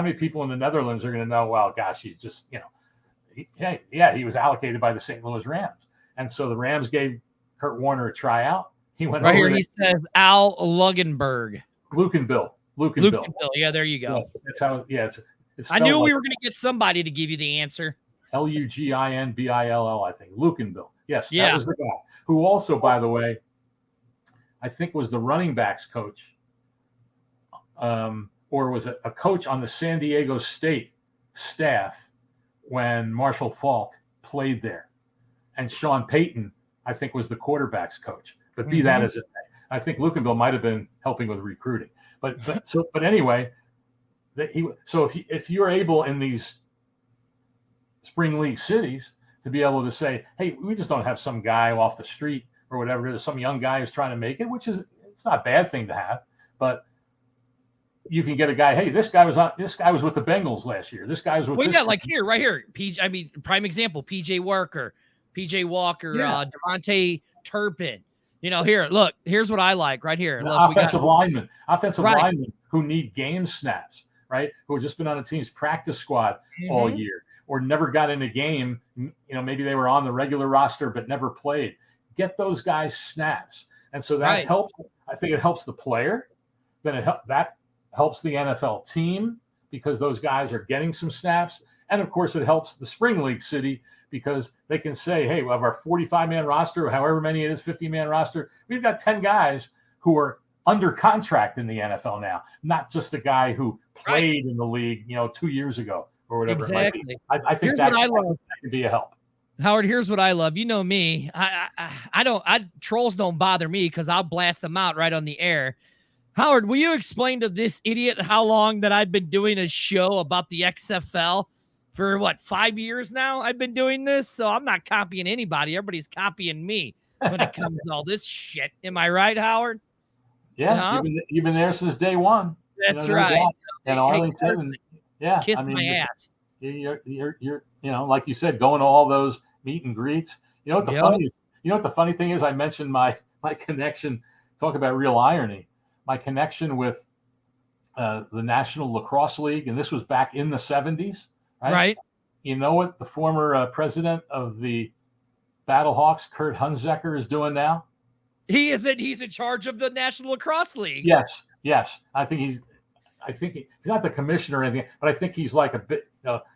many people in the Netherlands are going to know, well, gosh, he's just, he was allocated by the St. Louis Rams. And so the Rams gave Kurt Warner a tryout. He went right here. He says Al Luginberg. Lukenbill. Yeah, there you go. Yeah, that's how. Yeah, it's I knew we were going to get somebody to give you the answer. Luginbill, I think. Lukenbill. Yes, that was the guy who also, by the way, I think was the running backs coach, or was a coach on the San Diego State staff when Marshall Faulk played there. And Sean Payton, I think, was the quarterbacks coach. But be that as it may, I think Lukenbill might have been helping with recruiting. But anyway, if you're able in these spring league cities to be able to say, hey, we just don't have some guy off the street or whatever, there's some young guy who's trying to make it, it's not a bad thing to have, but you can get a guy, hey, this guy was with the Bengals last year. This guy was with right here. Prime example, PJ Walker, Devontae Turpin. Here's what I like right here. Look, offensive linemen who need game snaps, right? Who have just been on a team's practice squad all year, or never got in a game. Maybe they were on the regular roster but never played. Get those guys snaps, and so that helps. I think it helps the player. Then that helps the NFL team, because those guys are getting some snaps, and of course it helps the spring league city, because they can say, hey, we have our 45-man roster, or however many it is, 50-man roster. We've got 10 guys who are under contract in the NFL now, not just a guy who played in the league, 2 years ago or whatever. Exactly. It might be. I think that could be a help. Howard, here's what I love. You know me. Trolls don't bother me because I'll blast them out right on the air. Howard, will you explain to this idiot how long that I've been doing a show about the XFL? For 5 years now I've been doing this, so I'm not copying anybody. Everybody's copying me when it comes to all this shit. Am I right, Howard? Yeah, you've been there since day one. That's right. And Arlington. Kiss my ass. you're like you said, going to all those meet and greets. You know what the funny thing is? I mentioned my connection. Talk about real irony. My connection with the National Lacrosse League, and this was back in the 70s, right? Right. You know what the former president of the Battlehawks, Kurt Hunzeker, is doing now? He's in charge of the National Lacrosse League. Yes. I think he's not the commissioner or anything, but I think he's like a bit.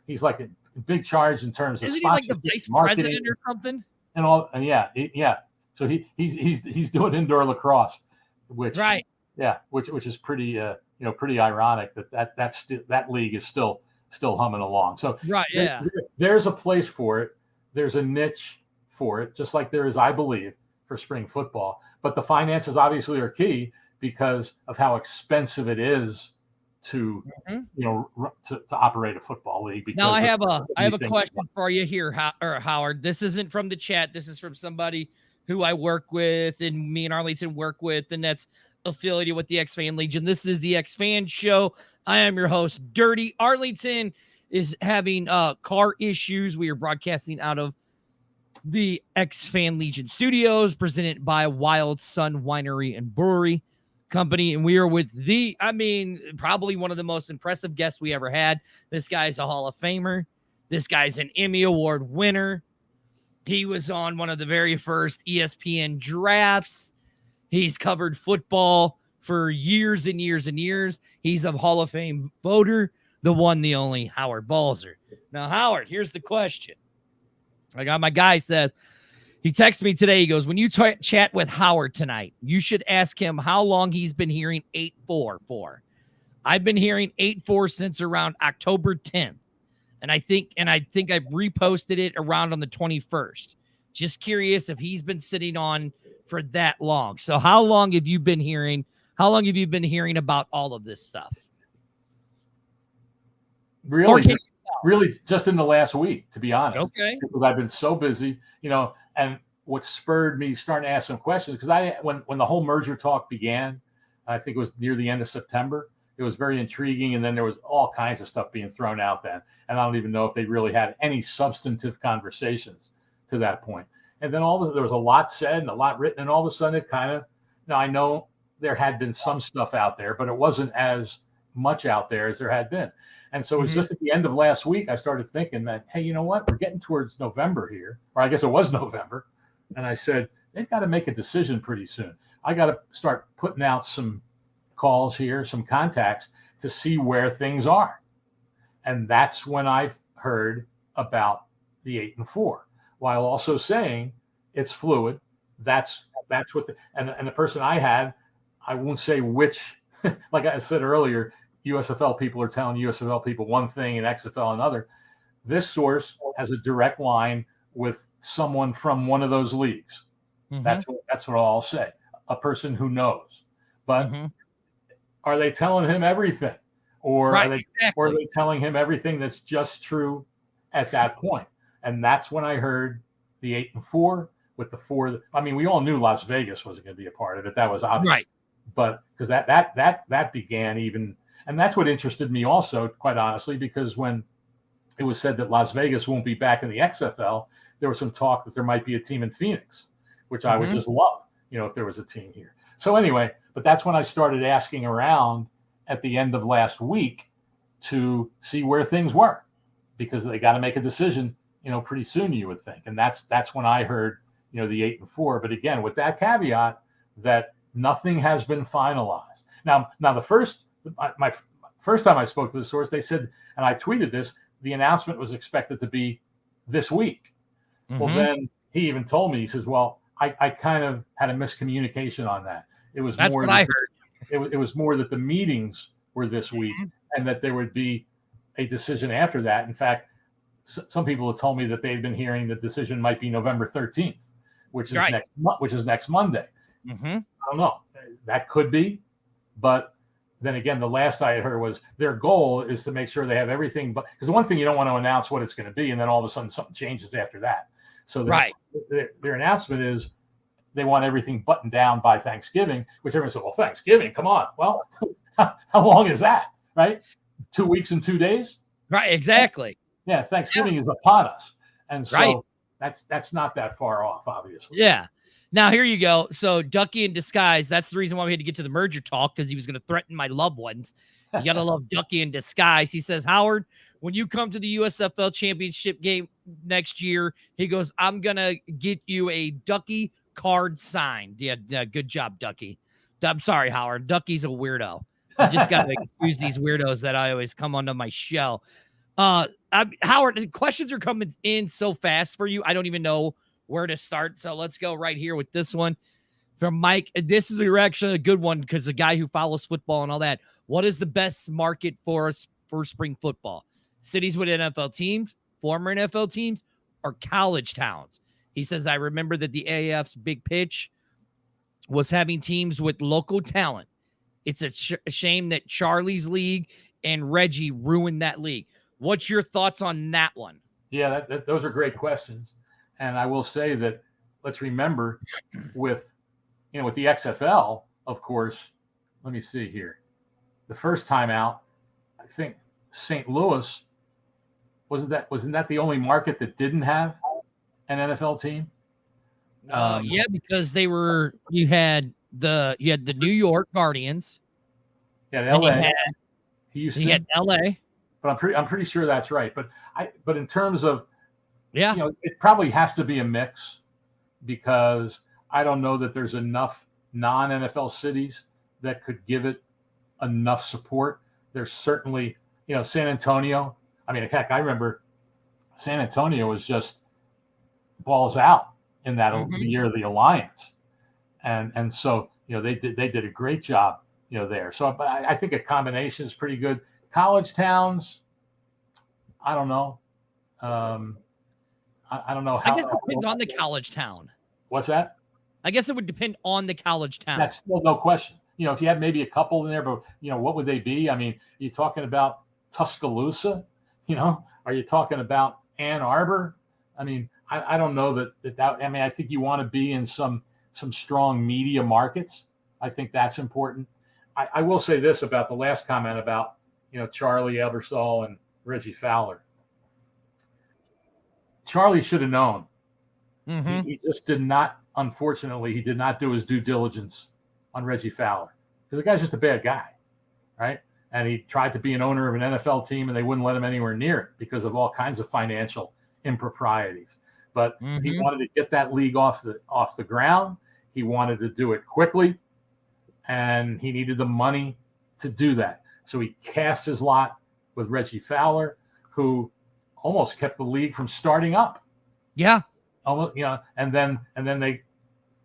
He's like a big charge in terms of. Isn't he like the vice president or something? And all, and yeah. So he's doing indoor lacrosse, which right. Yeah, which is pretty pretty ironic that league is still humming along. So right, yeah. There's a place for it. There's a niche for it, just like there is, I believe, for spring football. But the finances obviously are key because of how expensive it is to to operate a football league. Because now I have a question for you here, Howard. This isn't from the chat. This is from somebody who I work with and me and Arlington work with, and that's affiliated with the X-Fan Legion. This is the X-Fan Show. I am your host, Dirty. Arlington is having car issues. We are broadcasting out of the X-Fan Legion Studios, presented by Wild Sun Winery and Brewery Company. And we are with probably one of the most impressive guests we ever had. This guy's a Hall of Famer. This guy's an Emmy Award winner. He was on one of the very first ESPN drafts. He's covered football for years and years and years. He's a Hall of Fame voter, the one, the only Howard Balzer. Now, Howard, here's the question. I got my guy says, he texted me today. He goes, when you chat with Howard tonight, you should ask him how long he's been hearing 8-4 for. I've been hearing 8-4 since around October 10th. And I think I reposted it around on the 21st. Just curious if he's been sitting on for that long. So how long have you been hearing about all of this stuff? Really just in the last week, to be honest. Okay. Because I've been so busy, and what spurred me starting to ask some questions, because when the whole merger talk began, I think it was near the end of September, it was very intriguing. And then there was all kinds of stuff being thrown out then. And I don't even know if they really had any substantive conversations to that point. And then all of a sudden there was a lot said and a lot written, and all of a sudden it kind of, I know there had been some stuff out there, but it wasn't as much out there as there had been. And so it was just at the end of last week, I started thinking that, hey, you know what? We're getting towards November here, or I guess it was November. And I said, they've got to make a decision pretty soon. I got to start putting out some calls here, some contacts to see where things are. And that's when I heard about the 8-4, while also saying it's fluid. That's what and the person I had, I won't say which, like I said earlier, USFL people are telling USFL people one thing and XFL another. This source has a direct line with someone from one of those leagues. Mm-hmm. That's what I'll say. A person who knows. But are they telling him everything? Or are they telling him everything that's just true at that point? And that's when I heard the 8-4 with the 4. I mean, we all knew Las Vegas wasn't going to be a part of it. That was obvious. Right. But because that began even. And that's what interested me also, quite honestly, because when it was said that Las Vegas won't be back in the XFL, there was some talk that there might be a team in Phoenix, which I would just love, if there was a team here. So anyway, but that's when I started asking around at the end of last week to see where things were, because they got to make a decision, pretty soon, you would think. And that's when I heard, the 8-4. But again, with that caveat that nothing has been finalized. Now my first time I spoke to the source, they said, and I tweeted this, the announcement was expected to be this week. Well, then he even told me, he says, well, I kind of had a miscommunication on that. That's what I heard. It was more that the meetings were this week and that there would be a decision after that. In fact, some people have told me that they've been hearing the decision might be November 13th, which is next Monday. I don't know. That could be, but then again, the last I had heard was their goal is to make sure they have everything. But because the one thing you don't want to announce what it's going to be, and then all of a sudden something changes after that. So their announcement is they want everything buttoned down by Thanksgiving, which everyone said, well, Thanksgiving, come on. Well, how long is that, right? 2 weeks and 2 days? Right, exactly. Yeah, Thanksgiving is upon us, and so Right. that's not that far off, obviously. Yeah. Now here you go. So Ducky in disguise. That's the reason why we had to get to the merger talk, because he was going to threaten my loved ones. You got to love Ducky in disguise. He says, Howard, when you come to the USFL championship game next year, he goes, I'm going to get you a Ducky card signed. Yeah, good job, Ducky. I'm sorry, Howard. Ducky's a weirdo. You just got to excuse these weirdos that I always come onto my show. Howard, the questions are coming in so fast for you. I don't even know where to start. So let's go right here with this one from Mike. This is actually a good one because the guy who follows football and all that. What is the best market for us for spring football? Cities with NFL teams, former NFL teams, or college towns? He says, I remember that the AAF's big pitch was having teams with local talent. It's a shame that Charlie's league and Reggie ruined that league. What's your thoughts on that one? Yeah, those are great questions. And I will say that let's remember with the XFL, of course, let me see here. The first time out, I think St. Louis, wasn't that the only market that didn't have an NFL team? Yeah, because you had the New York Guardians. Yeah, LA. Houston. You had LA. But I'm pretty sure that's right. But in terms of, yeah, it probably has to be a mix, because I don't know that there's enough non-NFL cities that could give it enough support. There's certainly, San Antonio. I mean, heck, I remember San Antonio was just balls out in that year of the Alliance, and so they did a great job there. So, but I think a combination is pretty good. College towns, I don't know. I don't know how. I guess it depends on the college town. What's that? I guess it would depend on the college town. That's still no question. If you had maybe a couple in there, but what would they be? I mean, are you talking about Tuscaloosa? Are you talking about Ann Arbor? I mean, I don't know that. I mean, I think you want to be in some strong media markets. I think that's important. I will say this about the last comment about Charlie Ebersol and Reggie Fowler. Charlie should have known. Mm-hmm. He just did not. Unfortunately, he did not do his due diligence on Reggie Fowler, because the guy's just a bad guy, right? And he tried to be an owner of an NFL team, and they wouldn't let him anywhere near it because of all kinds of financial improprieties. But he wanted to get that league off the ground. He wanted to do it quickly, and he needed the money to do that. So he cast his lot with Reggie Fowler, who almost kept the league from starting up. Yeah. Almost, and then they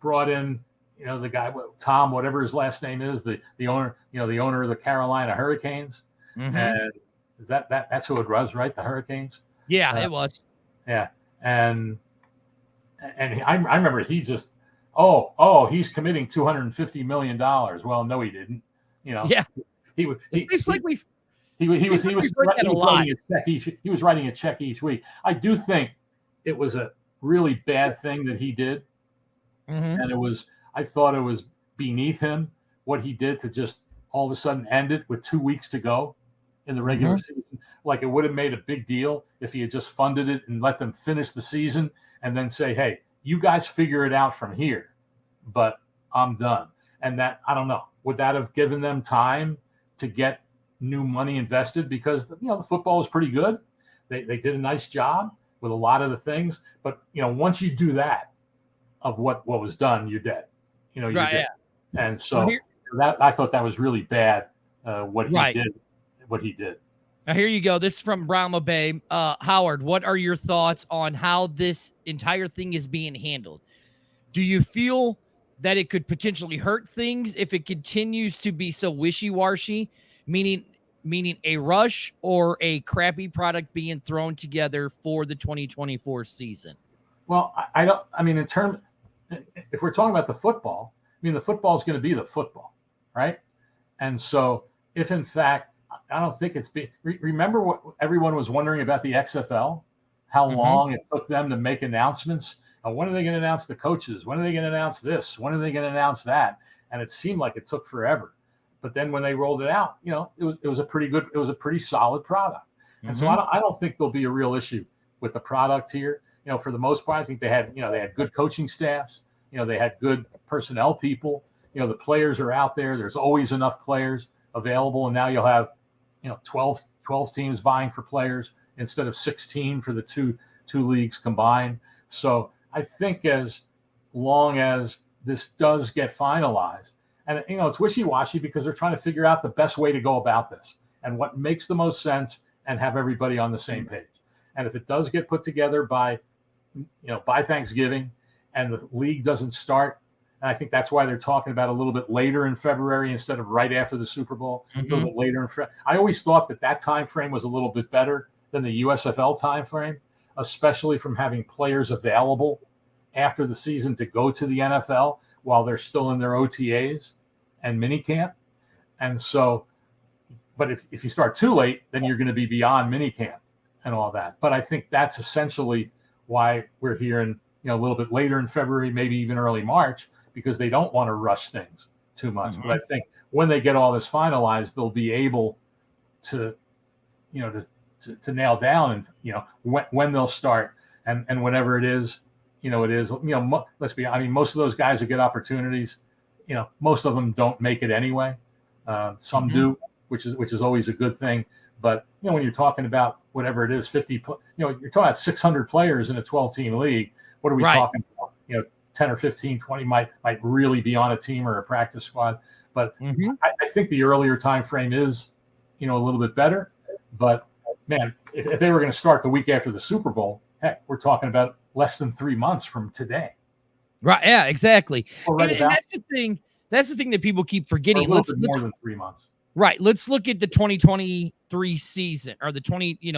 brought in, the guy, Tom, whatever his last name is, the owner, the owner of the Carolina Hurricanes. Mm-hmm. And is that's who it was, right? The Hurricanes. Yeah, it was. Yeah. And I remember he just, he's committing $250 million. Well, no, he didn't. Yeah. He was writing a check each week. I do think it was a really bad thing that he did. Mm-hmm. And I thought it was beneath him what he did to just all of a sudden end it with 2 weeks to go in the regular season. Like, it would have made a big deal if he had just funded it and let them finish the season and then say, hey, you guys figure it out from here, but I'm done. And that, I don't know, would that have given them time to get new money invested? Because, the football was pretty good. They did a nice job with a lot of the things. But, once you do that, of what was done, you're dead. You're right, dead. Yeah. And so that I thought that was really bad, what he did. Now, here you go. This is from Brahma Bay. Howard, what are your thoughts on how this entire thing is being handled? Do you feel that it could potentially hurt things if it continues to be so wishy-washy, meaning a rush or a crappy product being thrown together for the 2024 season? Well, if we're talking about the football, the football is going to be the football, right? And so if in fact, I don't think it's remember what everyone was wondering about the XFL, how long it took them to make announcements. When are they going to announce the coaches? When are they going to announce this? When are they going to announce that? And it seemed like it took forever. But then when they rolled it out, it was a pretty solid product. And so I don't think there'll be a real issue with the product here. For the most part, I think they had good coaching staffs. They had good personnel people. The players are out there. There's always enough players available. And now you'll have, 12 teams vying for players instead of 16 for the two leagues combined. So I think as long as this does get finalized, and, it's wishy-washy because they're trying to figure out the best way to go about this and what makes the most sense and have everybody on the same page. And if it does get put together by Thanksgiving and the league doesn't start, and I think that's why they're talking about a little bit later in February instead of right after the Super Bowl, a little bit later in February. I always thought that time frame was a little bit better than the USFL time frame, especially from having players available after the season to go to the NFL while they're still in their OTAs and minicamp. And so, but if you start too late, then you're going to be beyond minicamp and all that. But I think that's essentially why we're hearing, a little bit later in February, maybe even early March, because they don't want to rush things too much. But I think when they get all this finalized, they'll be able to, to nail down and, when they'll start and whenever it is, let's be, most of those guys who get opportunities, most of them don't make it anyway. Some do, which is always a good thing. But, when you're talking about whatever it is, 50, you're talking about 600 players in a 12-team league. What are we talking about? 10 or 15, 20 might really be on a team or a practice squad. But I think the earlier time frame is, a little bit better. But, man, if they were going to start the week after the Super Bowl, heck, we're talking about less than 3 months from today. Right. Yeah, exactly. Right, and that's the thing. That's the thing that people keep forgetting. More than 3 months. Right. Let's look at the 2023 season or the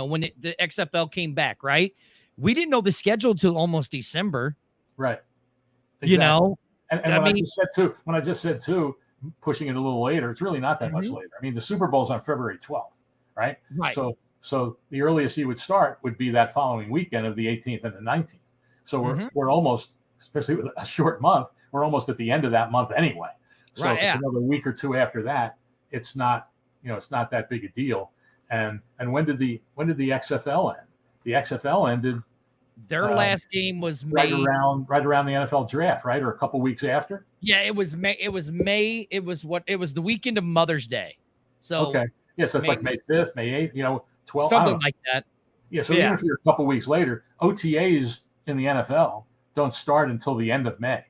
when the XFL came back, right? We didn't know the schedule till almost December. Right. Exactly. And when I just said too, pushing it a little later, it's really not that much later. The Super Bowl's on February 12th, right? Right. So the earliest you would start would be that following weekend of the 18th and the 19th. So we're almost, especially with a short month, we're almost at the end of that month anyway. So if it's another week or two after that, it's not, it's not that big a deal. And when did the XFL end? The XFL ended. Their last game was May. Right around the NFL draft, right? Or a couple weeks after? Yeah, it was May. It was May. It was the weekend of Mother's Day. So okay. Yeah, so it's like May 5th, May 8th, 12th. Something like that. Yeah, so even if you're a couple weeks later, OTAs in the NFL don't start until the end of May.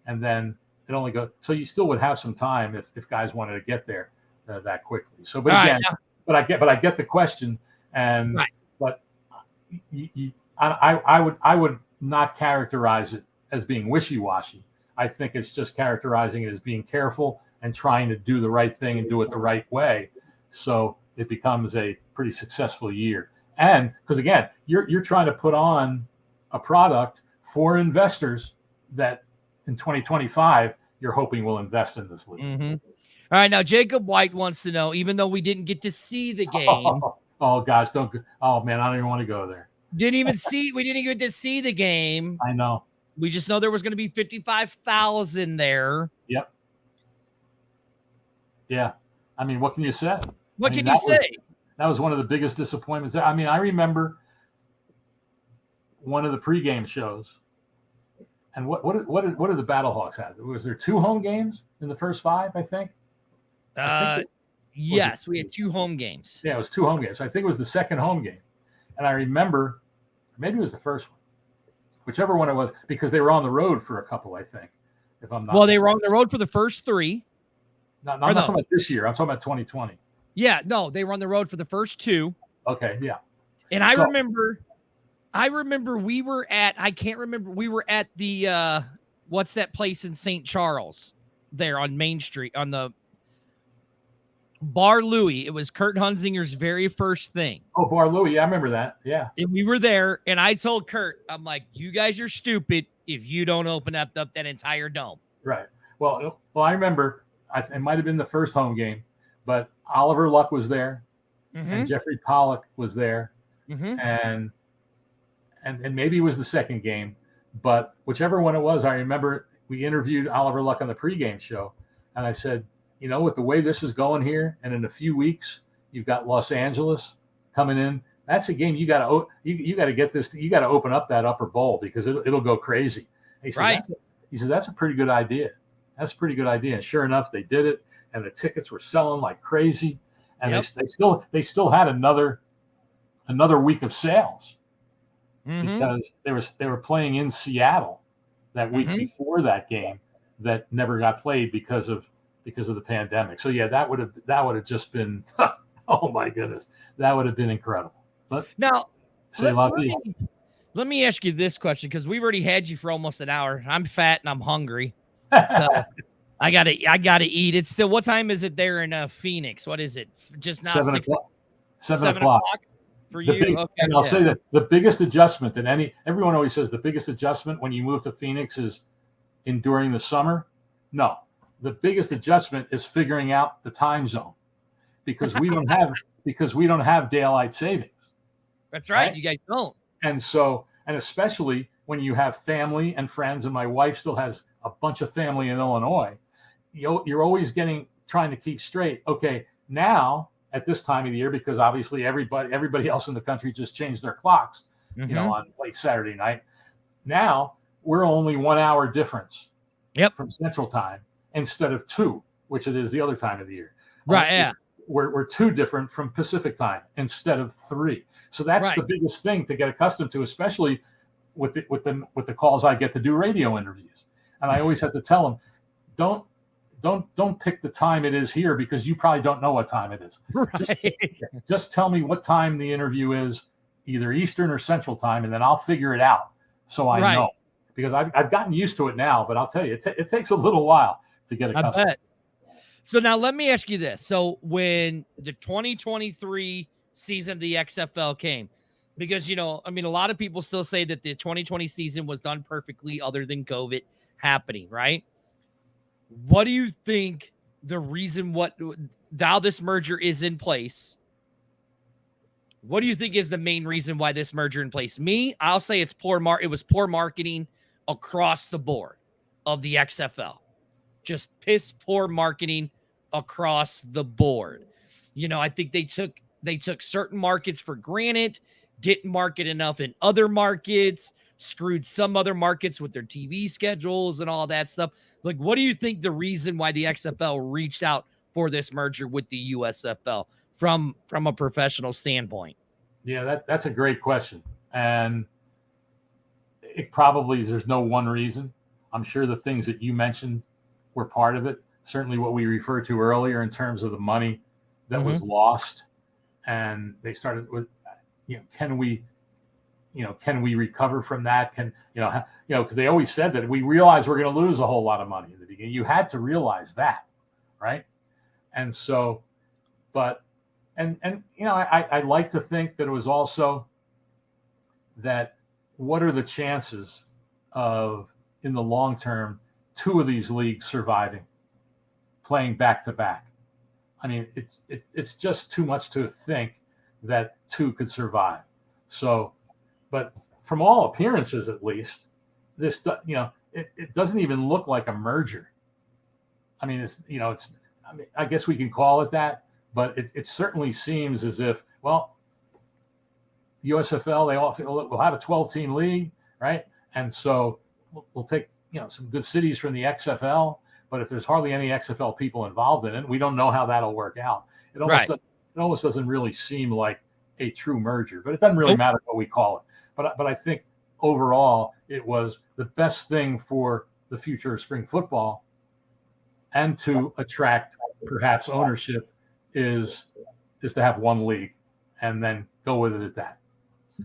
And then it only goes, so you still would have some time if guys wanted to get there that quickly. So, but again, but I get the question, and but I would not characterize it as being wishy-washy. I think it's just characterizing it as being careful and trying to do the right thing and do it the right way, so it becomes a pretty successful year. And because again, you're trying to put on a product for investors that in 2025 you're hoping will invest in this league. All right, now Jacob White wants to know, even though we didn't get to see the game. Oh gosh, don't. Oh man, I don't even want to go there. We didn't even get to see the game. I know. We just know there was going to be 55,000 there. Yep. Yeah. What can you say? What can you say? That was one of the biggest disappointments. I remember one of the pregame shows. And what did the Battlehawks have? Was there 2 home games in the first 5, I think? Yes, we had 2 home games. Yeah, it was 2 home games. So I think it was the second home game. And I remember, maybe it was the first one, whichever one it was, because they were on the road for a couple, I think, if I'm not mistaken. They were on the road for the first 3. I'm not talking about this year. I'm talking about 2020. Yeah, no, they were on the road for the first 2. Okay, yeah. And I remember we were at, we were at the, what's that place in St. Charles there on Main Street on the Bar Louie. It was Kurt Hunzinger's very first thing. Oh, Bar Louie. Yeah, I remember that. Yeah. And we were there, and I told Kurt, I'm like, you guys are stupid if you don't open up that entire dome. Right. Well, I remember it might have been the first home game, but Oliver Luck was there, and Jeffrey Pollock was there, and maybe it was the second game, but whichever one it was, I remember we interviewed Oliver Luck on the pregame show, and I said, with the way this is going here, and in a few weeks, you've got Los Angeles coming in. That's a game you got to get this. You got to open up that upper bowl because it'll go crazy. He said, that's a pretty good idea. That's a pretty good idea. And sure enough, they did it, and the tickets were selling like crazy. And they still had another week of sales because they were playing in Seattle that week before that game that never got played because of the pandemic. So yeah, that would have just been oh my goodness, that would have been incredible. But now let me ask you this question, because we've already had you for almost an hour. I'm fat and I'm hungry, so I gotta eat. It's still, what time is it there in Phoenix? What is it? Just now 7 o'clock. 7 o'clock for you. Okay, and I'll say that the biggest adjustment that everyone always says the biggest adjustment when you move to Phoenix is during the summer. No, the biggest adjustment is figuring out the time zone because we don't have daylight savings. That's right. You guys don't. And so, and especially when you have family and friends, and my wife still has a bunch of family in Illinois, you're always trying to keep straight. Okay, now at this time of the year, because obviously everybody else in the country just changed their clocks, on late Saturday night. Now we're only 1 hour difference from Central Time instead of 2, which it is the other time of the year. Right. Yeah. We're 2 different from Pacific Time instead of 3. So that's the biggest thing to get accustomed to, especially with the calls I get to do radio interviews. And I always have to tell them, don't pick the time it is here because you probably don't know what time it is. Right. Just tell me what time the interview is, either Eastern or Central Time, and then I'll figure it out so I know. Because I've gotten used to it now, but I'll tell you, it takes a little while to get accustomed. I bet. So now let me ask you this. So when the 2023 season of the XFL came, because, a lot of people still say that the 2020 season was done perfectly other than COVID happening, right? What do you think the reason now this merger is in place? What do you think is the main reason why this merger in place? I'll say it's it was poor marketing across the board of the XFL. Just piss poor marketing across the board. I think they took certain markets for granted, didn't market enough in other markets, screwed some other markets with their TV schedules and all that stuff. Like, what do you think the reason why the XFL reached out for this merger with the USFL from a professional standpoint? Yeah, that's a great question. And there's no one reason. I'm sure the things that you mentioned were part of it. Certainly what we referred to earlier in terms of the money that was lost. And they started with, can we recover from that? Because they always said that we realized we're going to lose a whole lot of money in the beginning. You had to realize that, right? And so, I like to think that it was also that what are the chances of, in the long term, 2 of these leagues surviving, playing back to back? I mean, it's just too much to think that 2 could survive. So, but from all appearances, at least, this, it doesn't even look like a merger. I mean, I guess we can call it that, but it certainly seems as if, well, USFL, we'll have a 12-team league, right? And so we'll take, some good cities from the XFL, but if there's hardly any XFL people involved in it, we don't know how that'll work out. It almost doesn't really seem like a true merger, but it doesn't really matter what we call it. But I think overall it was the best thing for the future of spring football, and to attract perhaps ownership is to have one league and then go with it at that.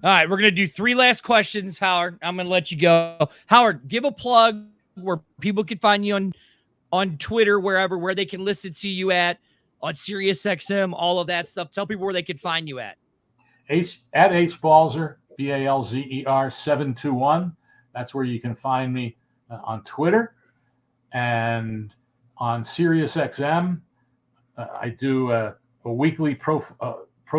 All right, we're going to do 3 last questions, Howard. I'm going to let you go. Howard, give a plug where people can find you on Twitter, where they can listen to you at, on SiriusXM, all of that stuff. Tell people where they can find you at. At HBalzer, BALZER 721. That's where you can find me on Twitter. And on SiriusXM, I do a weekly Pro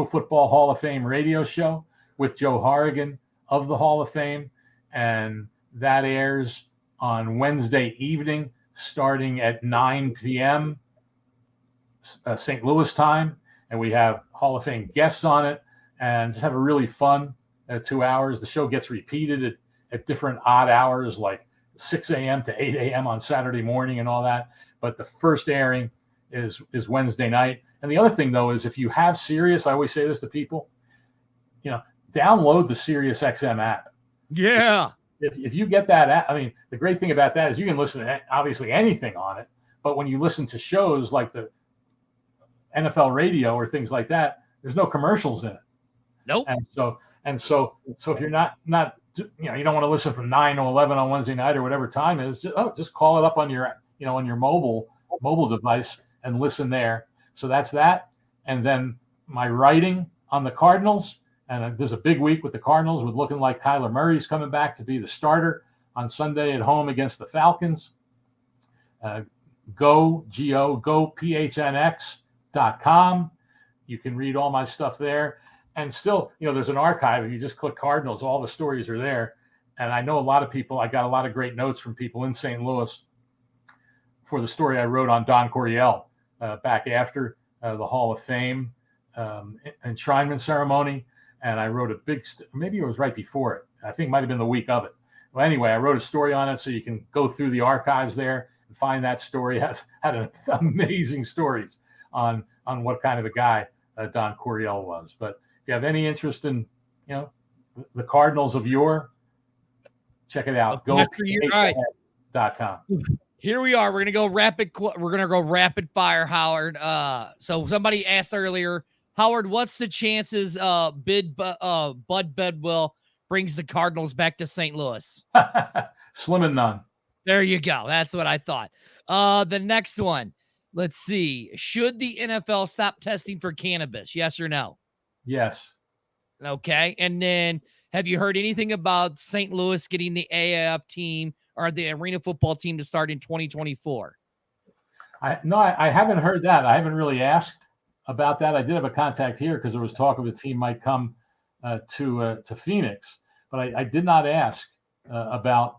Football Hall of Fame radio show with Joe Horrigan of the Hall of Fame. And that airs on Wednesday evening, starting at 9 p.m. St. Louis time. And we have Hall of Fame guests on it. and just have a really fun 2 hours. The show gets repeated at different odd hours, like 6 a.m. to 8 a.m. on Saturday morning and all that. But the first airing is Wednesday night. And the other thing, though, is if you have Sirius, I always say this to people, download the Sirius XM app. Yeah. If you get that app, I mean, the great thing about that is you can listen to obviously anything on it. But when you listen to shows like the NFL radio or things like that, there's no commercials in it. Nope. And so if you're not you don't want to listen from 9 to 11 on Wednesday night or whatever time it is, just call it up on your on your mobile device and listen there. So that's that. And then my writing on the Cardinals, and there's a big week with the Cardinals with looking like Kyler Murray's coming back to be the starter on Sunday at home against the Falcons. Go PHNX.com. You can read all my stuff there. And still, there's an archive. If you just click Cardinals, all the stories are there. And I know a lot of people, I got a lot of great notes from people in St. Louis for the story I wrote on Don Coryell back after the Hall of Fame enshrinement ceremony. And I wrote a big, maybe it was right before it. I think it might have been the week of it. Well, anyway, I wrote a story on it, so you can go through the archives there and find that story. Had amazing stories on what kind of a guy Don Coryell was. But if you have any interest in, the Cardinals of yore, check it out. Go PHNX.com. Here we are. We're gonna go rapid fire, Howard. So somebody asked earlier, Howard, what's the chances Bud Bedwell brings the Cardinals back to St. Louis? Slim and none. There you go. That's what I thought. The next one. Let's see. Should the NFL stop testing for cannabis? Yes or no? Yes. Okay. And then have you heard anything about St. Louis getting the AAF team or the arena football team to start in 2024? I haven't heard that. I haven't really asked about that. I did have a contact here because there was talk of a team might come to Phoenix, but I did not ask about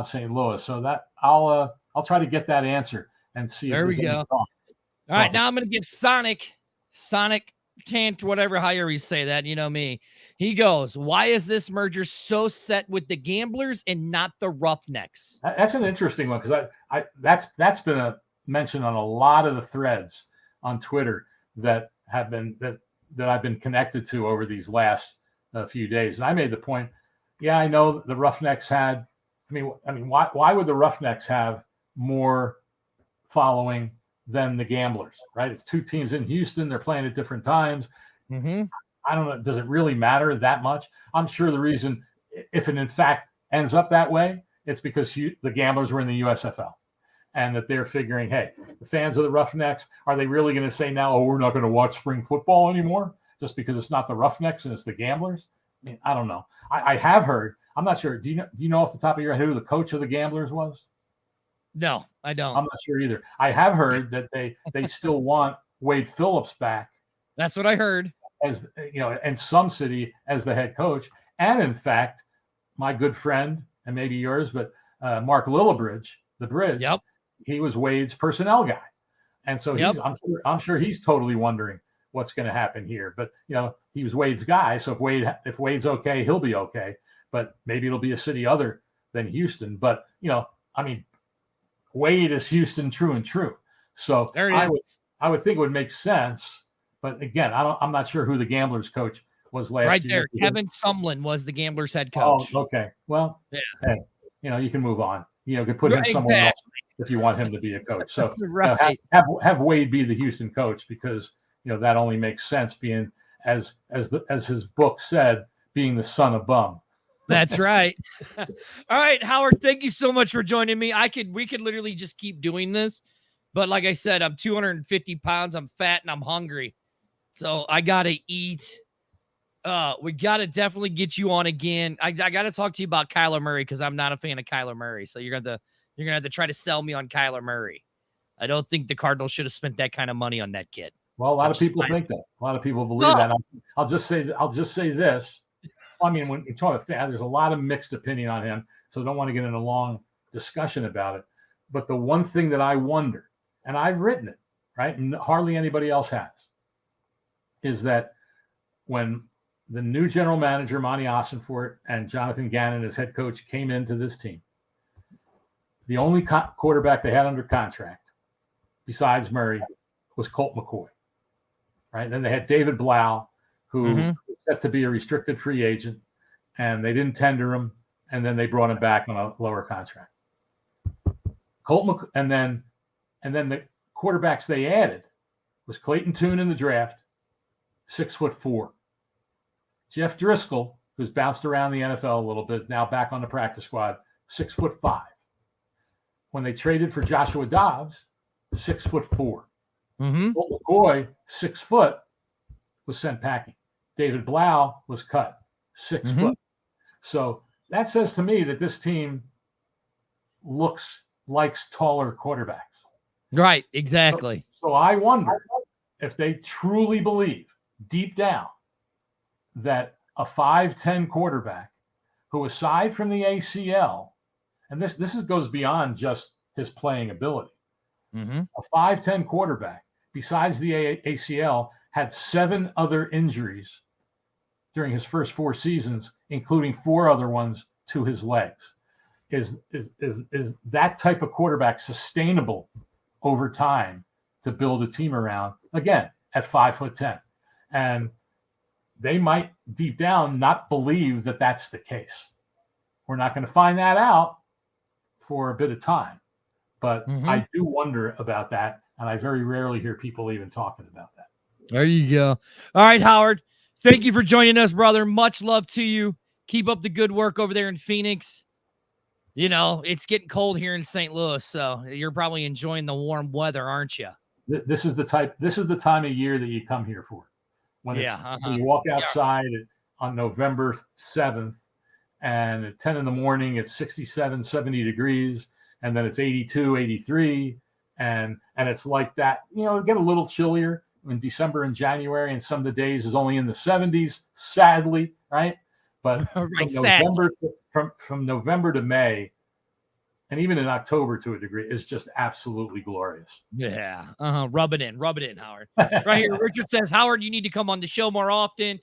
St. Louis. So that I'll try to get that answer and see. There we go. All right, now I'm going to give Sonic Tant, whatever, however you say that, me. He goes, why is this merger so set with the Gamblers and not the Roughnecks? That's an interesting one because that's been a mention on a lot of the threads on Twitter that have been that I've been connected to over these last few days. And I made the point, yeah, I know the Roughnecks had. I mean, why would the Roughnecks have more following than the Gamblers, right? It's two teams in Houston. They're playing at different times. Mm-hmm. I don't know. Does it really matter that much? I'm sure the reason, if it in fact ends up that way, it's because the Gamblers were in the USFL and that they're figuring, hey, the fans of the Roughnecks, are they really going to say now, oh, we're not going to watch spring football anymore just because it's not the Roughnecks and it's the Gamblers? I mean, I don't know. I have heard, I'm not sure. Do you know off the top of your head who the coach of the Gamblers was? No, I don't. I'm not sure either. I have heard that they still want Wade Phillips back. That's what I heard. As in some city as the head coach. And in fact, my good friend, and maybe yours, but Mark Lillibridge, the Bridge, yep, he was Wade's personnel guy. And so I'm sure he's totally wondering what's going to happen here. But he was Wade's guy. So if Wade's okay, he'll be okay. But maybe it'll be a city other than Houston. But Wade is Houston true and true. So I would think it would make sense. But again, I'm not sure who the Gamblers coach was last year. Right there, Kevin Sumlin was the Gamblers head coach. Oh, okay. Well, yeah. Hey, you can move on. You can put him somewhere else if you want him to be a coach. So right. Have Wade be the Houston coach because that only makes sense, being as his book said, being the son of bum. That's right. All right, Howard, thank you so much for joining me. We could literally just keep doing this, but like I said, I'm 250 pounds. I'm fat and I'm hungry, so I gotta eat. We gotta definitely get you on again. I gotta talk to you about Kyler Murray because I'm not a fan of Kyler Murray. So you're gonna have to try to sell me on Kyler Murray. I don't think the Cardinals should have spent that kind of money on that kid. Well, a lot of people think that. A lot of people believe that. I'll just say this. I mean, when you talk about fan, there's a lot of mixed opinion on him, so I don't want to get in a long discussion about it. But the one thing that I wonder, and I've written it, right, and hardly anybody else has, is that when the new general manager, Monty Ossenfort, and Jonathan Gannon as head coach came into this team, the only quarterback they had under contract besides Murray was Colt McCoy. Right? Then they had David Blau, who was set to be a restricted free agent, and they didn't tender him, and then they brought him back on a lower contract. And then the quarterbacks they added was Clayton Tune in the draft, 6'4". Jeff Driscoll, who's bounced around the NFL a little bit, now back on the practice squad, 6'5". When they traded for Joshua Dobbs, 6'4". Colt McCoy, 6 foot, was sent packing. David Blau was cut, 6 foot. So that says to me that this team likes taller quarterbacks. Right, exactly. So I wonder if they truly believe deep down that a 5'10" quarterback who, aside from the ACL, and this goes beyond just his playing ability, a 5'10" quarterback, besides the ACL, had 7 other injuries during his first 4 seasons, including 4 other ones to his legs. Is that type of quarterback sustainable over time to build a team around, again, at 5'10"? And they might deep down not believe that that's the case. We're not going to find that out for a bit of time, but I do wonder about that. And I very rarely hear people even talking about that. There you go. All right, Howard. Thank you for joining us, brother. Much love to you. Keep up the good work over there in Phoenix. You know, it's getting cold here in St. Louis, so you're probably enjoying the warm weather, aren't you? This is the time of year that you come here for. When you walk outside on November 7th, and at 10 in the morning, it's 67, 70 degrees, and then it's 82, 83. And it's like that, it get a little chillier in December and January, and some of the days is only in the 70s, sadly, right? But from November to May, and even in October to a degree, is just absolutely glorious. Yeah. Rub it in, Howard. Right here, Richard says, Howard, you need to come on the show more often.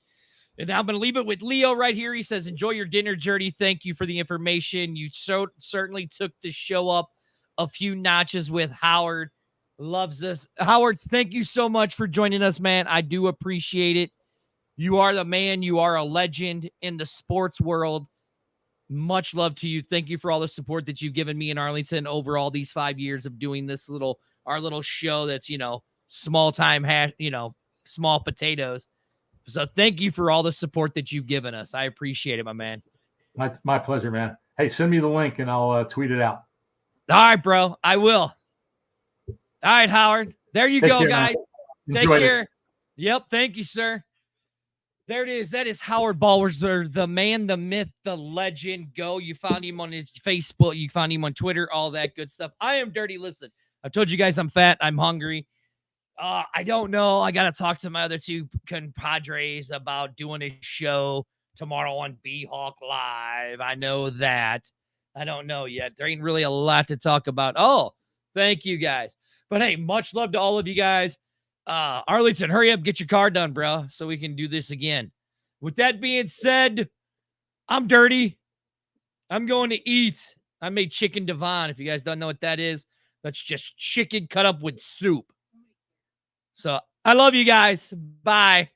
And I'm going to leave it with Leo right here. He says, enjoy your dinner journey. Thank you for the information. You certainly took the show up a few notches with Howard. Loves us. Howard, thank you so much for joining us, man. I do appreciate it. You are the man. You are a legend in the sports world. Much love to you. Thank you for all the support that you've given me in Arlington over all these 5 years of doing this our little show that's, small time, small potatoes. So thank you for all the support that you've given us. I appreciate it, my man. My pleasure, man. Hey, send me the link and I'll tweet it out. All right, bro. I will. All right, Howard. There you go, guys. Take care. Yep. Thank you, sir. There it is. That is Howard Ballwiersler, the man, the myth, the legend. Go. You found him on his Facebook. You found him on Twitter, all that good stuff. I am Dirty. Listen, I've told you guys I'm fat. I'm hungry. I don't know. I got to talk to my other 2 compadres about doing a show tomorrow on B-Hawk Live. I know that. I don't know yet. There ain't really a lot to talk about. Oh, thank you guys. But hey, much love to all of you guys. Arlington, hurry up, get your car done, bro, so we can do this again. With that being said, I'm Dirty. I'm going to eat. I made chicken Devon. If you guys don't know what that is, that's just chicken cut up with soup. So I love you guys. Bye.